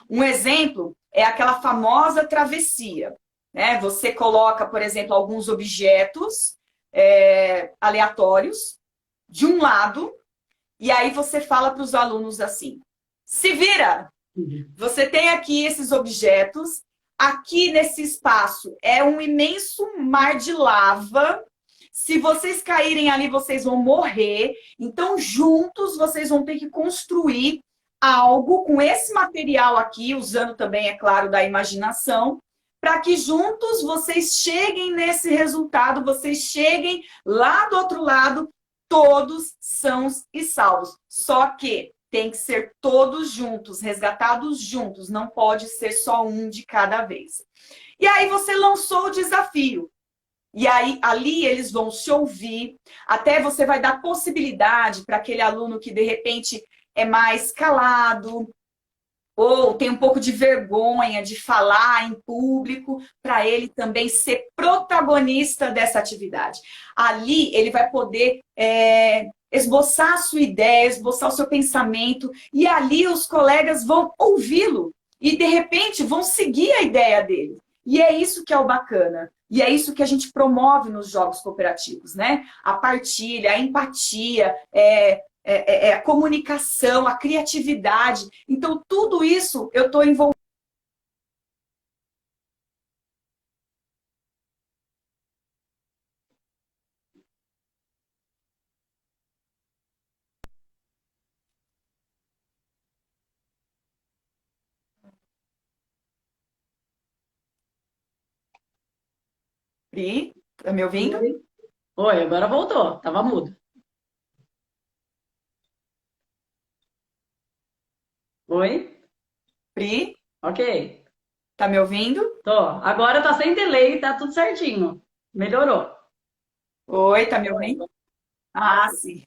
Um exemplo é aquela famosa travessia, né? Você coloca, por exemplo, alguns objetos aleatórios de um lado e aí você fala para os alunos assim: se vira! Você tem aqui esses objetos. Aqui nesse espaço é um imenso mar de lava. Se vocês caírem ali, vocês vão morrer. Então, juntos, vocês vão ter que construir algo com esse material aqui, usando também, é claro, da imaginação, para que juntos vocês cheguem nesse resultado, vocês cheguem lá do outro lado, todos sãos e salvos. Só que tem que ser todos juntos, resgatados juntos, não pode ser só um de cada vez. E aí você lançou o desafio. E aí ali eles vão se ouvir, até você vai dar possibilidade para aquele aluno que de repente é mais calado, ou tem um pouco de vergonha de falar em público, para ele também ser protagonista dessa atividade. Ali ele vai poder esboçar a sua ideia, esboçar o seu pensamento, e ali os colegas vão ouvi-lo e, de repente, vão seguir a ideia dele. E é isso que é o bacana. E é isso que a gente promove nos jogos cooperativos, né? A partilha, a empatia, a comunicação, a criatividade. Então, tudo isso eu estou envolvendo. Pri, tá me ouvindo? Oi, agora voltou. Tava mudo. Oi? Pri, Ok. tá me ouvindo? Tô. Agora tá sem delay, tá tudo certinho. Melhorou. Oi, tá me ouvindo? Ah, sim.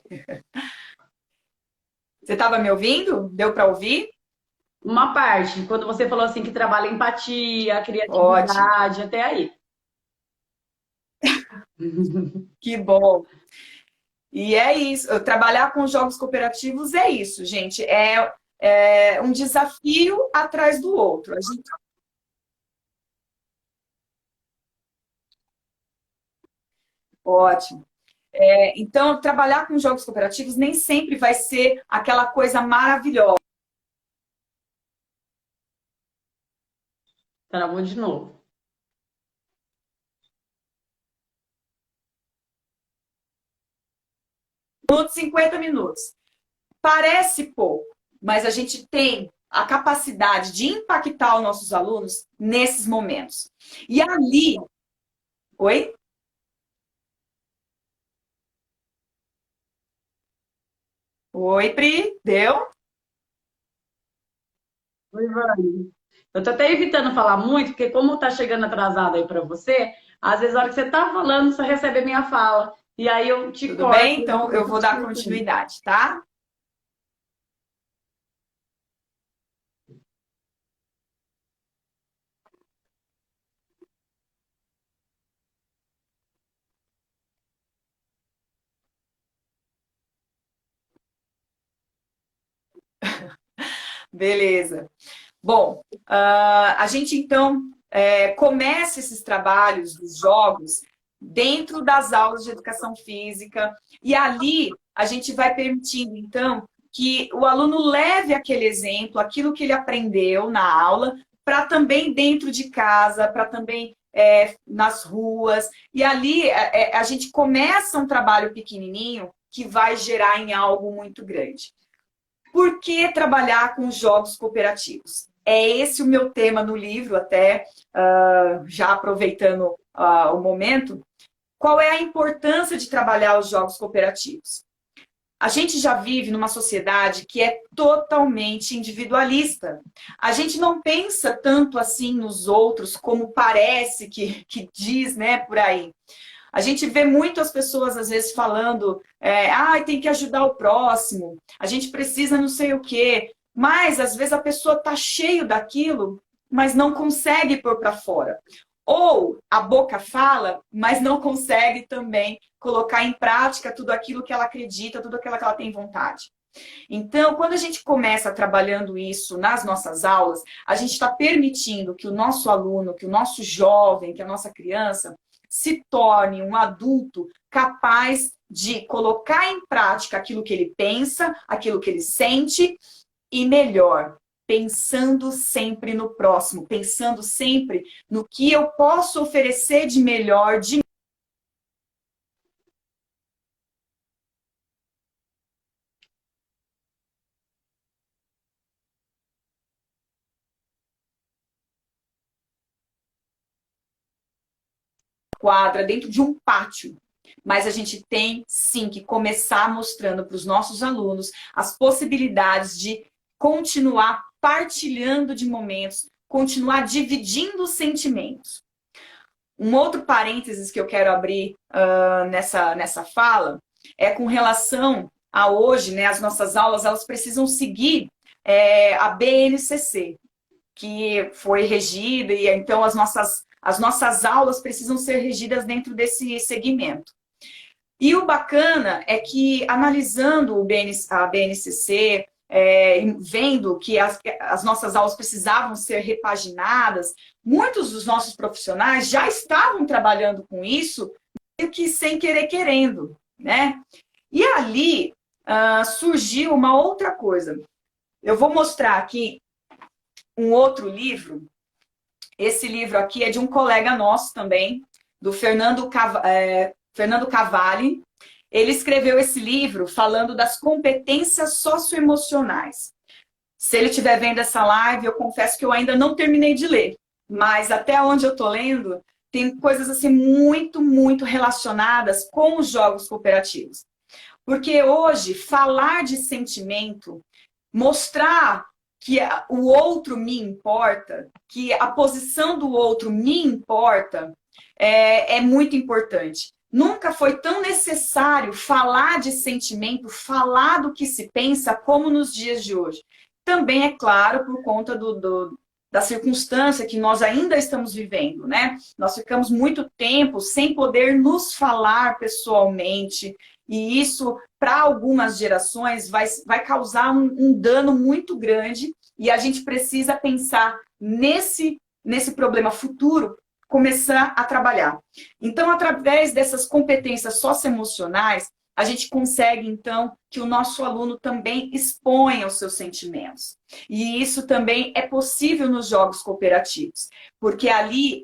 Você estava me ouvindo? Deu para ouvir? Uma parte, quando você falou assim que trabalha empatia, Ótimo, criatividade, até aí. que bom. E é isso. Trabalhar com jogos cooperativos é isso, gente. É um desafio atrás do outro. Ótimo. Então, trabalhar com jogos cooperativos nem sempre vai ser aquela coisa maravilhosa. Travou de novo. Minutos, 50 minutos. Parece pouco, mas a gente tem a capacidade de impactar os nossos alunos nesses momentos. E ali, oi? Oi, Pri, deu? Oi, Vani. Eu tô até evitando falar muito, porque como tá chegando atrasado aí pra você, às vezes a hora que você tá falando, você recebe a minha fala. E aí eu te Tudo corto. bem? Então eu vou dar continuidade, tá? Beleza. Bom, a gente então começa esses trabalhos dos jogos dentro das aulas de educação física e ali a gente vai permitindo então que o aluno leve aquele exemplo, aquilo que ele aprendeu na aula, para também dentro de casa, para também nas ruas. E ali a gente começa um trabalho pequenininho que vai gerar em algo muito grande. Por que trabalhar com jogos cooperativos? É esse o meu tema no livro, até já aproveitando o momento. Qual é a importância de trabalhar os jogos cooperativos? A gente já vive numa sociedade que é totalmente individualista. A gente não pensa tanto assim nos outros como parece que diz, né, por aí. A gente vê muito as pessoas, às vezes, falando tem que ajudar o próximo, a gente precisa não sei o quê. Mas, às vezes, a pessoa está cheio daquilo, mas não consegue pôr para fora. Ou a boca fala, mas não consegue também colocar em prática tudo aquilo que ela acredita, tudo aquilo que ela tem vontade. Então, quando a gente começa trabalhando isso nas nossas aulas, a gente está permitindo que o nosso aluno, que o nosso jovem, que a nossa criança se torne um adulto capaz de colocar em prática aquilo que ele pensa, aquilo que ele sente e melhor, pensando sempre no próximo, pensando sempre no que eu posso oferecer de melhor, de quadra, dentro de um pátio. Mas a gente tem, sim, que começar mostrando para os nossos alunos as possibilidades de continuar partilhando de momentos, continuar dividindo sentimentos. Um outro parênteses que eu quero abrir nessa fala é com relação a hoje, né, as nossas aulas, elas precisam seguir a BNCC, que foi regida, e então as nossas aulas precisam ser regidas dentro desse segmento. E o bacana é que, analisando a BNCC, vendo que as nossas aulas precisavam ser repaginadas, muitos dos nossos profissionais já estavam trabalhando com isso, meio que sem querer querendo, né? E ali surgiu uma outra coisa. Eu vou mostrar aqui um outro livro. Esse livro aqui é de um colega nosso também, do Fernando Cavalli. Ele escreveu esse livro falando das competências socioemocionais. Se ele estiver vendo essa live, eu confesso que eu ainda não terminei de ler, mas até onde eu estou lendo, tem coisas assim muito, muito relacionadas com os jogos cooperativos. Porque hoje, falar de sentimento, mostrar que o outro me importa, que a posição do outro me importa, é muito importante. Nunca foi tão necessário falar de sentimento, falar do que se pensa, como nos dias de hoje. Também, é claro, por conta da circunstância que nós ainda estamos vivendo, né? Nós ficamos muito tempo sem poder nos falar pessoalmente, e isso, para algumas gerações, vai causar um dano muito grande, e a gente precisa pensar nesse problema futuro, começar a trabalhar. Então, através dessas competências socioemocionais, a gente consegue, então, que o nosso aluno também exponha os seus sentimentos. E isso também é possível nos jogos cooperativos, porque ali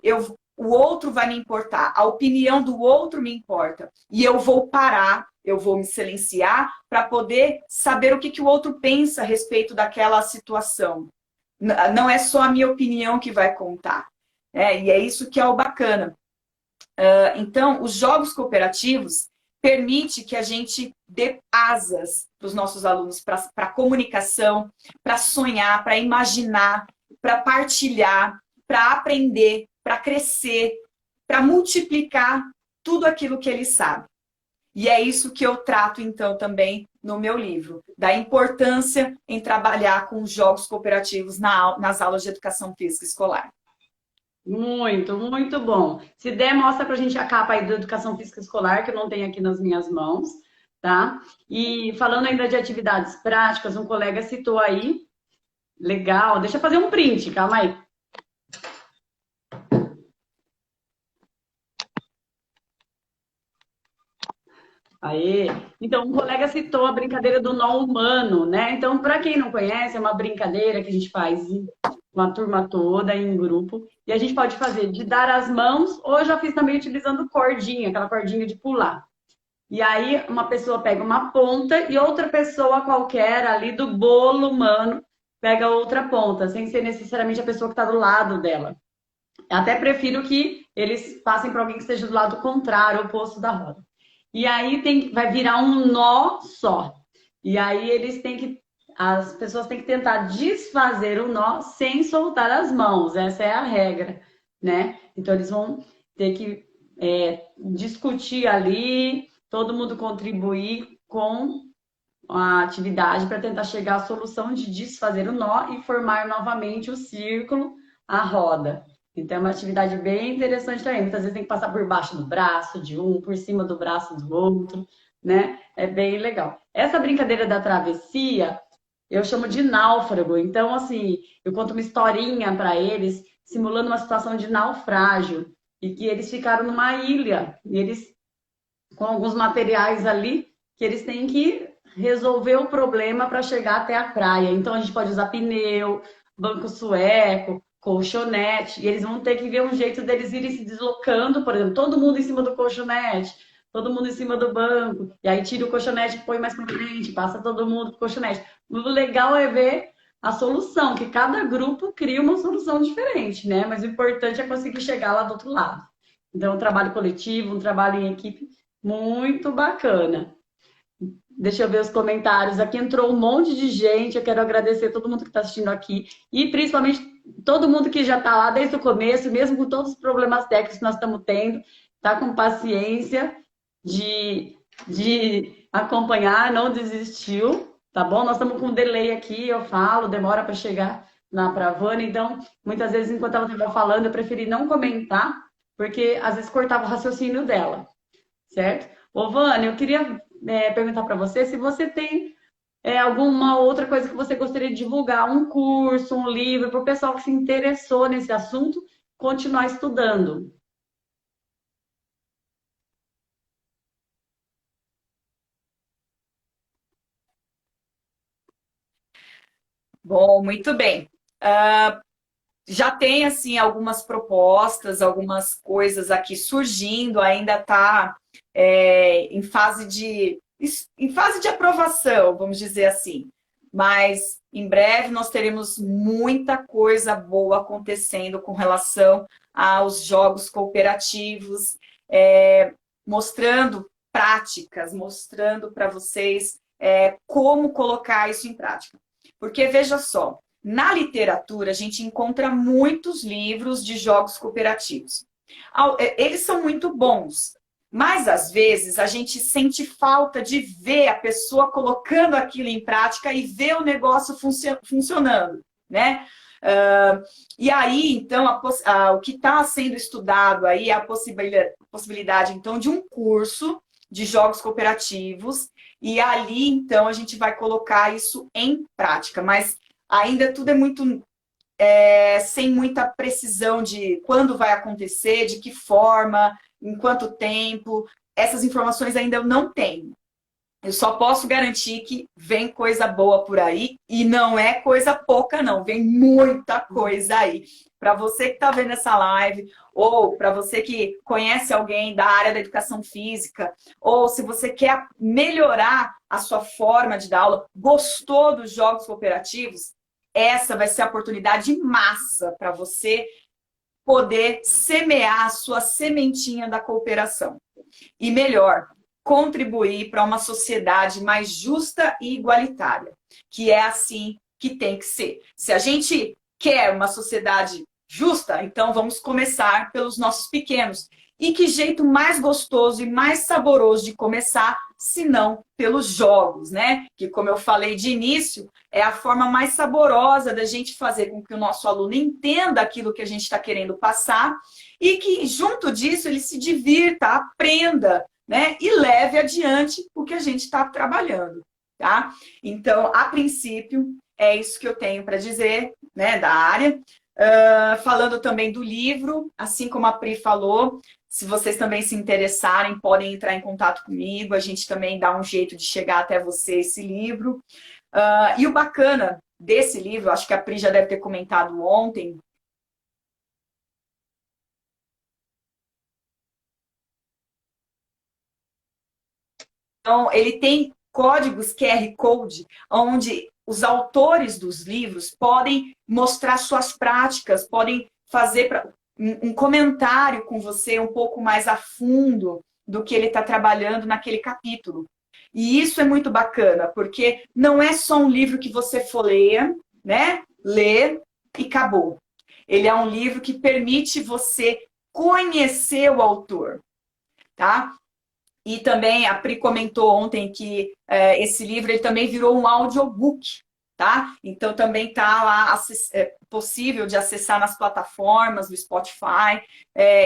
o outro vai me importar, a opinião do outro me importa, e eu vou parar, eu vou me silenciar para poder saber o que o outro pensa a respeito daquela situação. Não é só a minha opinião que vai contar. E é isso que é o bacana. Então, os jogos cooperativos permitem que a gente dê asas para os nossos alunos, para a comunicação, para sonhar, para imaginar, para partilhar, para aprender, para crescer, para multiplicar tudo aquilo que eles sabem. E é isso que eu trato, então, também no meu livro, da importância em trabalhar com os jogos cooperativos nas aulas de educação física escolar. Muito, muito bom. Se der, mostra pra gente a capa aí da Educação Física Escolar, que eu não tenho aqui nas minhas mãos, tá? E falando ainda de atividades práticas, um colega citou aí, legal, deixa eu fazer um print, calma aí. Aí, então, um colega citou a brincadeira do nó humano, né? Então, para quem não conhece, é uma brincadeira que a gente faz com a turma toda, em grupo, e a gente pode fazer de dar as mãos, ou eu já fiz também utilizando cordinha, aquela cordinha de pular. E aí, uma pessoa pega uma ponta e outra pessoa qualquer ali do bolo humano pega outra ponta, sem ser necessariamente a pessoa que está do lado dela. Eu até prefiro que eles passem para alguém que esteja do lado contrário, oposto da roda. E aí vai virar um nó só. E aí as pessoas têm que tentar desfazer o nó sem soltar as mãos. Essa é a regra, né? Então eles vão ter que discutir ali, todo mundo contribuir com a atividade para tentar chegar à solução de desfazer o nó e formar novamente o círculo, a roda. Então, é uma atividade bem interessante também. Muitas vezes tem que passar por baixo do braço de um, por cima do braço do outro, né? É bem legal. Essa brincadeira da travessia, eu chamo de náufrago. Então, assim, eu conto uma historinha para eles, simulando uma situação de naufrágio. E que eles ficaram numa ilha. E eles, com alguns materiais ali, que eles têm que resolver o problema para chegar até a praia. Então, a gente pode usar pneu, banco sueco, colchonete, e eles vão ter que ver um jeito deles irem se deslocando, por exemplo, todo mundo em cima do colchonete, todo mundo em cima do banco, e aí tira o colchonete, põe mais para frente, passa todo mundo pro colchonete. O legal é ver a solução, que cada grupo cria uma solução diferente, né? Mas o importante é conseguir chegar lá do outro lado. Então, um trabalho coletivo, um trabalho em equipe muito bacana. Deixa eu ver os comentários. Aqui entrou um monte de gente. Eu quero agradecer todo mundo que está assistindo aqui. E principalmente todo mundo que já está lá desde o começo, mesmo com todos os problemas técnicos que nós estamos tendo, está com paciência de acompanhar, não desistiu. tá bom? Nós estamos com um delay aqui, eu falo, demora para chegar pra Vânia, então muitas vezes enquanto ela estava falando eu preferi não comentar, porque às vezes cortava o raciocínio dela, certo? Ô, Vânia, eu queria perguntar para você se você tem alguma outra coisa que você gostaria de divulgar, um curso, um livro, para o pessoal que se interessou nesse assunto continuar estudando. Bom, muito bem. Já tem assim algumas propostas, algumas coisas aqui surgindo, ainda está em fase de aprovação, vamos dizer assim. Mas em breve nós teremos muita coisa boa acontecendo com relação aos jogos cooperativos, mostrando práticas, mostrando para vocês como colocar isso em prática. Porque veja só, na literatura, a gente encontra muitos livros de jogos cooperativos. Eles são muito bons, mas às vezes a gente sente falta de ver a pessoa colocando aquilo em prática e ver o negócio funcionando, né? E aí, então, o que está sendo estudado aí é a possibilidade, então, de um curso de jogos cooperativos, e ali, então, a gente vai colocar isso em prática, mas ainda tudo é muito sem muita precisão de quando vai acontecer, de que forma, em quanto tempo. Essas informações ainda eu não tenho. Eu só posso garantir que vem coisa boa por aí e não é coisa pouca, não. Vem muita coisa aí. Para você que está vendo essa live, ou para você que conhece alguém da área da educação física, ou se você quer melhorar a sua forma de dar aula, gostou dos jogos cooperativos, essa vai ser a oportunidade massa para você poder semear a sua sementinha da cooperação. E melhor, contribuir para uma sociedade mais justa e igualitária, que é assim que tem que ser. Se a gente quer uma sociedade justa, então vamos começar pelos nossos pequenos. E que jeito mais gostoso e mais saboroso de começar, se não pelos jogos, né? Que, como eu falei de início, é a forma mais saborosa da gente fazer com que o nosso aluno entenda aquilo que a gente está querendo passar e que, junto disso, ele se divirta, aprenda, né? E leve adiante o que a gente está trabalhando, tá? Então, a princípio, é isso que eu tenho para dizer, né, da área. Falando também do livro, assim como a Pri falou, se vocês também se interessarem, podem entrar em contato comigo, a gente também dá um jeito de chegar até você esse livro. E o bacana desse livro, acho que a Pri já deve ter comentado ontem, então ele tem códigos QR Code, onde os autores dos livros podem mostrar suas práticas, podem fazer um comentário com você um pouco mais a fundo do que ele está trabalhando naquele capítulo. E isso é muito bacana, porque não é só um livro que você folheia, né? Lê e acabou. Ele é um livro que permite você conhecer o autor, tá? E também a Pri comentou ontem que esse livro ele também virou um audiobook, tá? Então também está lá possível de acessar nas plataformas do Spotify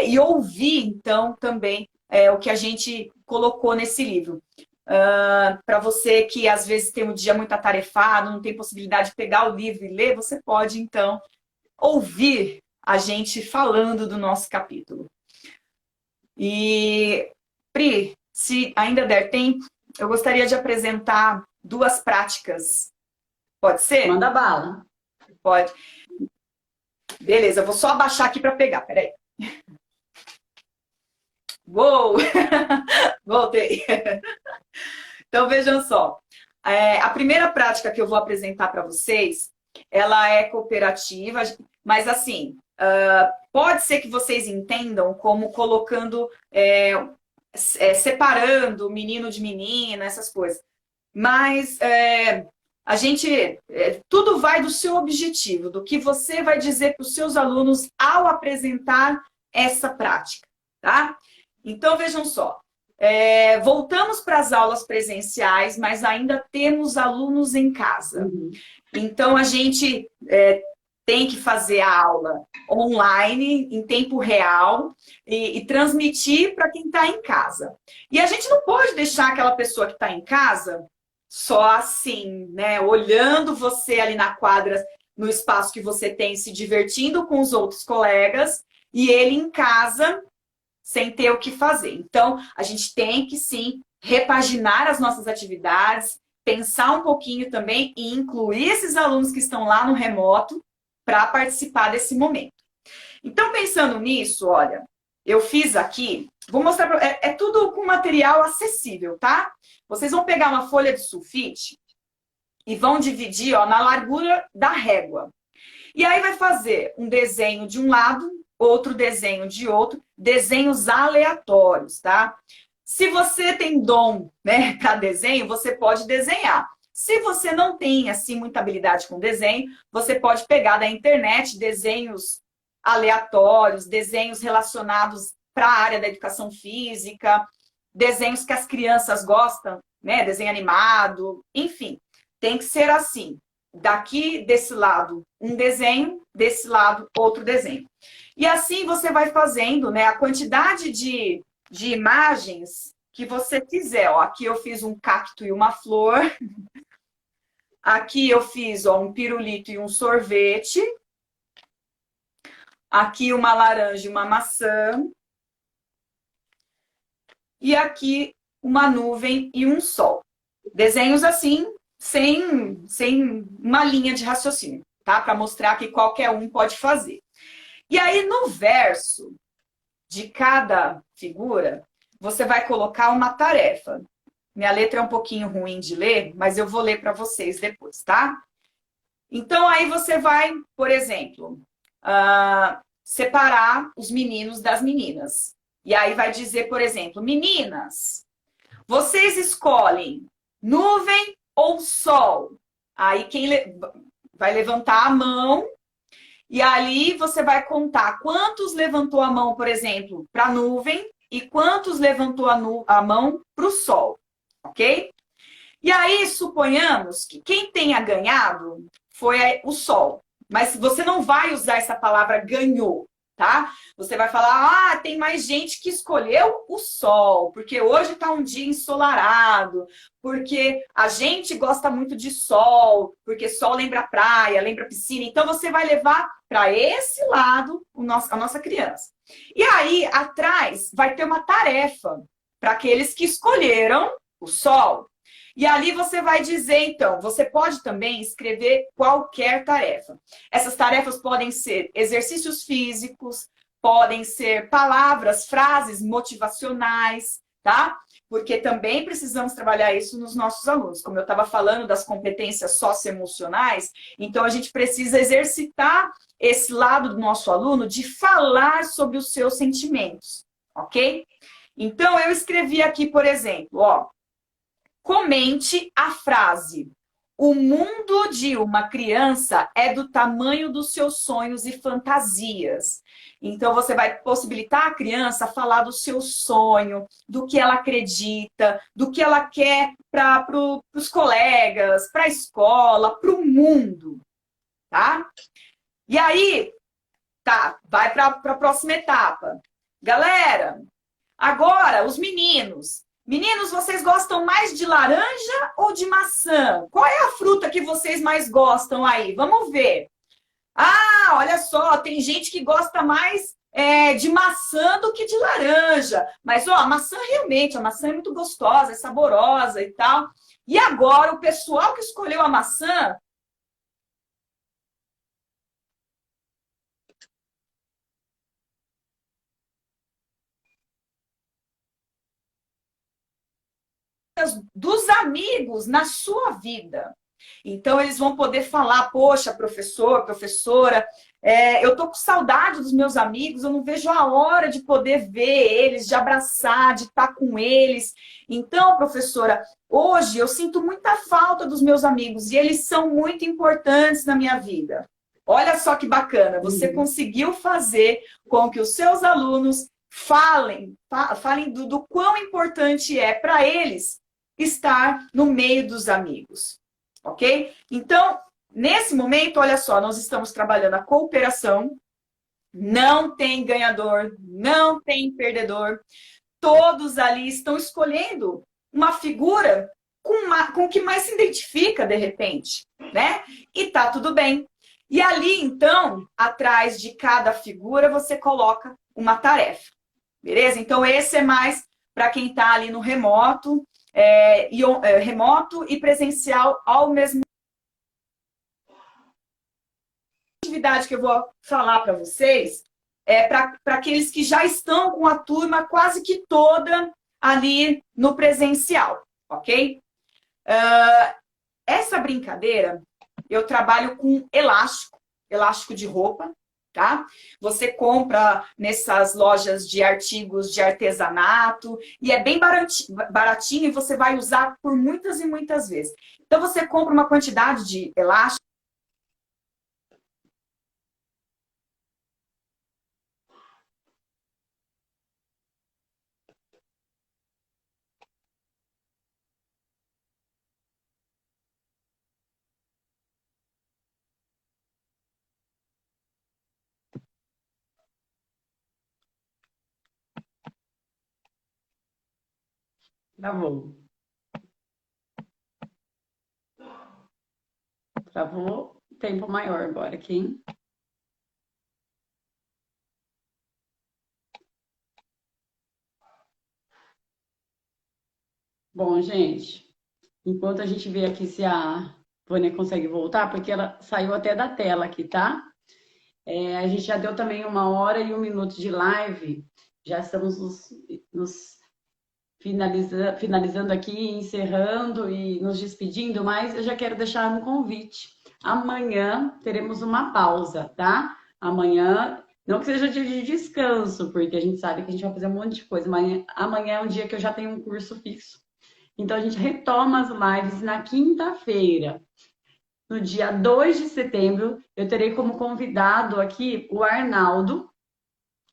e ouvir, então, também o que a gente colocou nesse livro. Para você que às vezes tem um dia muito atarefado, não tem possibilidade de pegar o livro e ler, você pode, então, ouvir a gente falando do nosso capítulo. E, Pri, se ainda der tempo, eu gostaria de apresentar duas práticas. Pode ser? Manda bala. Pode. Beleza, eu vou só abaixar aqui para pegar, peraí. Uou! Voltei. Então, vejam só. A primeira prática que eu vou apresentar para vocês, ela é cooperativa, mas assim, pode ser que vocês entendam como colocando, separando menino de menina, essas coisas. Mas a gente, tudo vai do seu objetivo, do que você vai dizer para os seus alunos ao apresentar essa prática, tá? Então, vejam só. voltamos para as aulas presenciais, mas ainda temos alunos em casa. Então, a gente tem que fazer a aula online, em tempo real, e transmitir para quem está em casa. E a gente não pode deixar aquela pessoa que está em casa só assim, né? Olhando você ali na quadra, no espaço que você tem, se divertindo com os outros colegas, e ele em casa sem ter o que fazer. Então, a gente tem que, sim, repaginar as nossas atividades, pensar um pouquinho também e incluir esses alunos que estão lá no remoto para participar desse momento. Então, pensando nisso, olha, eu fiz aqui, vou mostrar, é tudo com material acessível, tá? Vocês vão pegar uma folha de sulfite e vão dividir, ó, na largura da régua. E aí vai fazer um desenho de um lado, outro desenho de outro, desenhos aleatórios, tá? Se você tem dom, né, para desenho, você pode desenhar. Se você não tem, assim, muita habilidade com desenho, você pode pegar da internet desenhos aleatórios, desenhos relacionados para a área da educação física, desenhos que as crianças gostam, né, desenho animado, enfim, tem que ser assim. Daqui, desse lado, um desenho, desse lado, outro desenho. E assim você vai fazendo, né, a quantidade de imagens que você quiser. Ó, aqui eu fiz um cacto e uma flor. Aqui eu fiz, ó, um pirulito e um sorvete. Aqui uma laranja e uma maçã. E aqui uma nuvem e um sol. Desenhos assim, sem uma linha de raciocínio, tá? Para mostrar que qualquer um pode fazer. E aí, no verso de cada figura, você vai colocar uma tarefa. Minha letra é um pouquinho ruim de ler, mas eu vou ler para vocês depois, tá? Então, aí você vai, por exemplo, separar os meninos das meninas. E aí vai dizer, por exemplo, meninas, vocês escolhem nuvem ou sol? Aí quem vai levantar a mão e ali você vai contar quantos levantou a mão, por exemplo, para a nuvem e quantos levantou a mão para o sol, ok? E aí, suponhamos que quem tenha ganhado foi o sol. Mas você não vai usar essa palavra ganhou, tá? Você vai falar, tem mais gente que escolheu o sol, porque hoje está um dia ensolarado, porque a gente gosta muito de sol, porque sol lembra praia, lembra piscina. Então, você vai levar para esse lado a nossa criança. E aí, atrás, vai ter uma tarefa para aqueles que escolheram o sol. E ali você vai dizer, então, você pode também escrever qualquer tarefa. Essas tarefas podem ser exercícios físicos, podem ser palavras, frases motivacionais, tá? Porque também precisamos trabalhar isso nos nossos alunos. Como eu estava falando das competências socioemocionais, então a gente precisa exercitar esse lado do nosso aluno de falar sobre os seus sentimentos, ok? Então, eu escrevi aqui, por exemplo, ó, comente a frase: o mundo de uma criança é do tamanho dos seus sonhos e fantasias. Então, você vai possibilitar a criança falar do seu sonho, do que ela acredita, do que ela quer para os colegas, para a escola, para o mundo, tá? E aí, tá, vai para a próxima etapa. Galera, agora, os meninos. Meninos, vocês gostam mais de laranja ou de maçã? Qual é a fruta que vocês mais gostam aí? Vamos ver. Olha só, tem gente que gosta mais de maçã do que de laranja. Mas, ó, a maçã realmente, a maçã é muito gostosa, é saborosa e tal. E agora, o pessoal que escolheu a maçã... dos amigos na sua vida. Então, eles vão poder falar, poxa, professor, professora, eu tô com saudade dos meus amigos, eu não vejo a hora de poder ver eles, de abraçar, de estar com eles. Então, professora, hoje eu sinto muita falta dos meus amigos e eles são muito importantes na minha vida. Olha só que bacana, você conseguiu fazer com que os seus alunos falem do quão importante é para eles estar no meio dos amigos, ok? Então, nesse momento, olha só, nós estamos trabalhando a cooperação, não tem ganhador, não tem perdedor, todos ali estão escolhendo uma figura com o que mais se identifica, de repente, né? E tá tudo bem. E ali, então, atrás de cada figura, você coloca uma tarefa, beleza? Então, esse é mais para quem está ali no remoto, remoto e presencial ao mesmo tempo. A atividade que eu vou falar para vocês é para aqueles que já estão com a turma quase que toda ali no presencial, ok? Essa brincadeira, eu trabalho com elástico de roupa, tá? Você compra nessas lojas de artigos de artesanato e é bem baratinho e você vai usar por muitas e muitas vezes. Então, você compra uma quantidade de elástico. Travou. Travou. Tempo maior agora aqui, hein? Bom, gente, enquanto a gente vê aqui se a Vânia consegue voltar, porque ela saiu até da tela aqui, tá? A gente já deu também 1 hora e 1 minuto de live. Já estamos nos finalizando aqui, encerrando e nos despedindo, mas eu já quero deixar um convite. Amanhã teremos uma pausa, tá? Amanhã, não que seja dia de descanso, porque a gente sabe que a gente vai fazer um monte de coisa, mas amanhã é um dia que eu já tenho um curso fixo. Então, a gente retoma as lives na quinta-feira. No dia 2 de setembro, eu terei como convidado aqui o Arnaldo,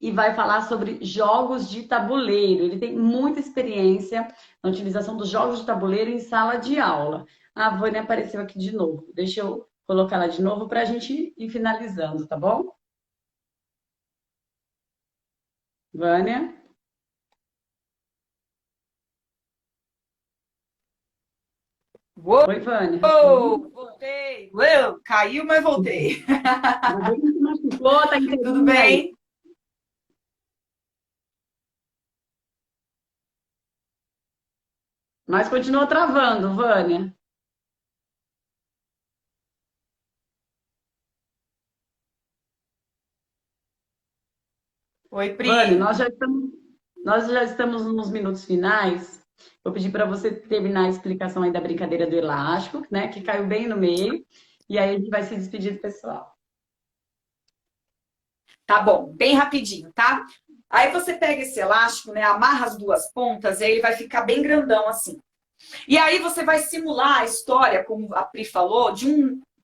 e vai falar sobre jogos de tabuleiro. Ele tem muita experiência na utilização dos jogos de tabuleiro em sala de aula. A Vânia apareceu aqui de novo. Deixa eu colocar ela de novo para a gente ir finalizando, tá bom? Vânia? Uou, Oi, Vânia. voltei. Uou, caiu, mas voltei. Tá Tudo bem? Mas continua travando, Vânia. Oi, Pri. Vânia, nós já estamos nos minutos finais. Vou pedir para você terminar a explicação aí da brincadeira do elástico, né? Que caiu bem no meio. E aí a gente vai se despedir do pessoal. Tá bom, bem rapidinho, tá? Aí você pega esse elástico, né? Amarra as duas pontas e aí ele vai ficar bem grandão assim. E aí você vai simular a história, como a Pri falou, de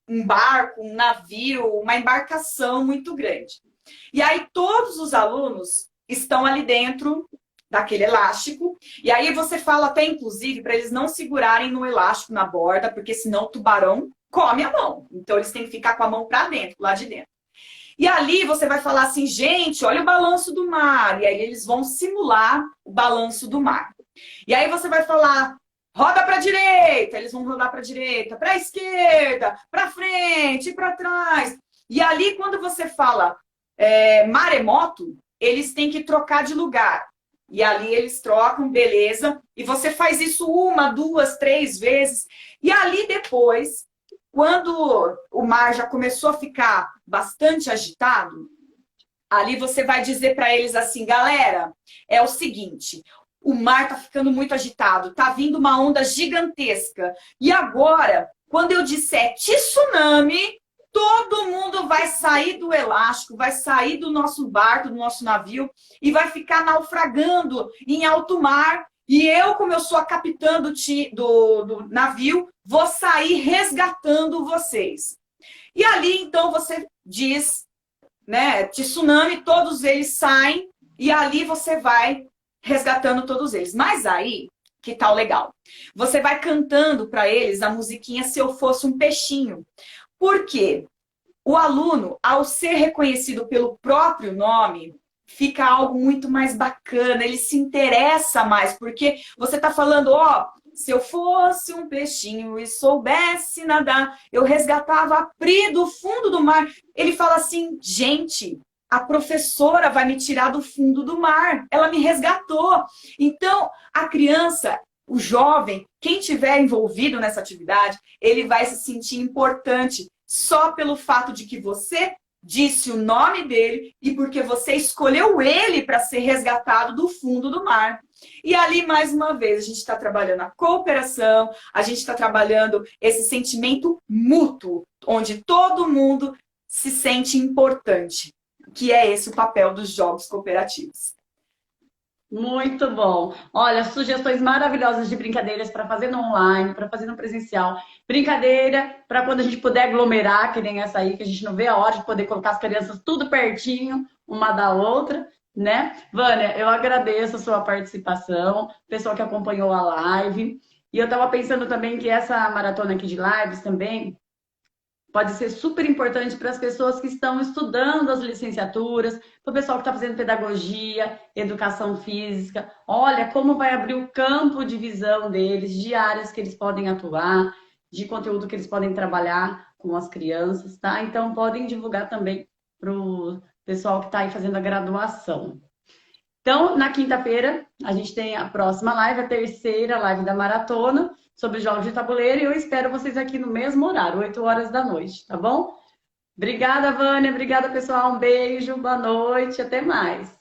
um barco, um navio, uma embarcação muito grande. E aí todos os alunos estão ali dentro daquele elástico. E aí você fala até, inclusive, para eles não segurarem no elástico na borda, porque senão o tubarão come a mão. Então eles têm que ficar com a mão para dentro, lá de dentro. E ali você vai falar assim, gente, olha o balanço do mar. E aí eles vão simular o balanço do mar. E aí você vai falar, roda para a direita. Eles vão rodar para a direita, para a esquerda, para frente, para trás. E ali quando você fala maremoto, eles têm que trocar de lugar. E ali eles trocam, beleza. E você faz isso 1, 2, 3 vezes. E ali depois, quando o mar já começou a ficar bastante agitado, ali você vai dizer para eles assim, galera, é o seguinte, o mar tá ficando muito agitado, tá vindo uma onda gigantesca. E agora, quando eu disser tsunami, todo mundo vai sair do elástico, vai sair do nosso barco, do nosso navio e vai ficar naufragando em alto mar. E eu, como eu sou a capitã do navio, vou sair resgatando vocês. E ali, então, você diz, né, tsunami, todos eles saem E ali você vai resgatando todos eles. Mas aí, que tal legal? Você vai cantando para eles a musiquinha Se Eu Fosse um Peixinho. Por quê? O aluno, ao ser reconhecido pelo próprio nome, fica algo muito mais bacana, ele se interessa mais, porque você está falando, ó, se eu fosse um peixinho e soubesse nadar, eu resgatava a Pri do fundo do mar. Ele fala assim, gente, a professora vai me tirar do fundo do mar, ela me resgatou. Então, a criança, o jovem, quem tiver envolvido nessa atividade, ele vai se sentir importante só pelo fato de que você disse o nome dele e porque você escolheu ele para ser resgatado do fundo do mar. E ali, mais uma vez, a gente está trabalhando a cooperação, a gente está trabalhando esse sentimento mútuo, onde todo mundo se sente importante, que é esse o papel dos jogos cooperativos. Muito bom. Olha, sugestões maravilhosas de brincadeiras para fazer no online, para fazer no presencial. Brincadeira para quando a gente puder aglomerar, que nem essa aí, que a gente não vê a hora de poder colocar as crianças tudo pertinho, uma da outra, né? Vânia, eu agradeço a sua participação, pessoal que acompanhou a live. E eu estava pensando também que essa maratona aqui de lives também pode ser super importante para as pessoas que estão estudando as licenciaturas, para o pessoal que está fazendo pedagogia, educação física. Olha como vai abrir o campo de visão deles, de áreas que eles podem atuar, de conteúdo que eles podem trabalhar com as crianças, tá? Então, podem divulgar também para o pessoal que está aí fazendo a graduação. Então, na quinta-feira, a gente tem a próxima live, a terceira live da maratona, sobre jogos de tabuleiro, e eu espero vocês aqui no mesmo horário, 8 horas da noite, tá bom? Obrigada, Vânia. Obrigada, pessoal. Um beijo, boa noite, até mais.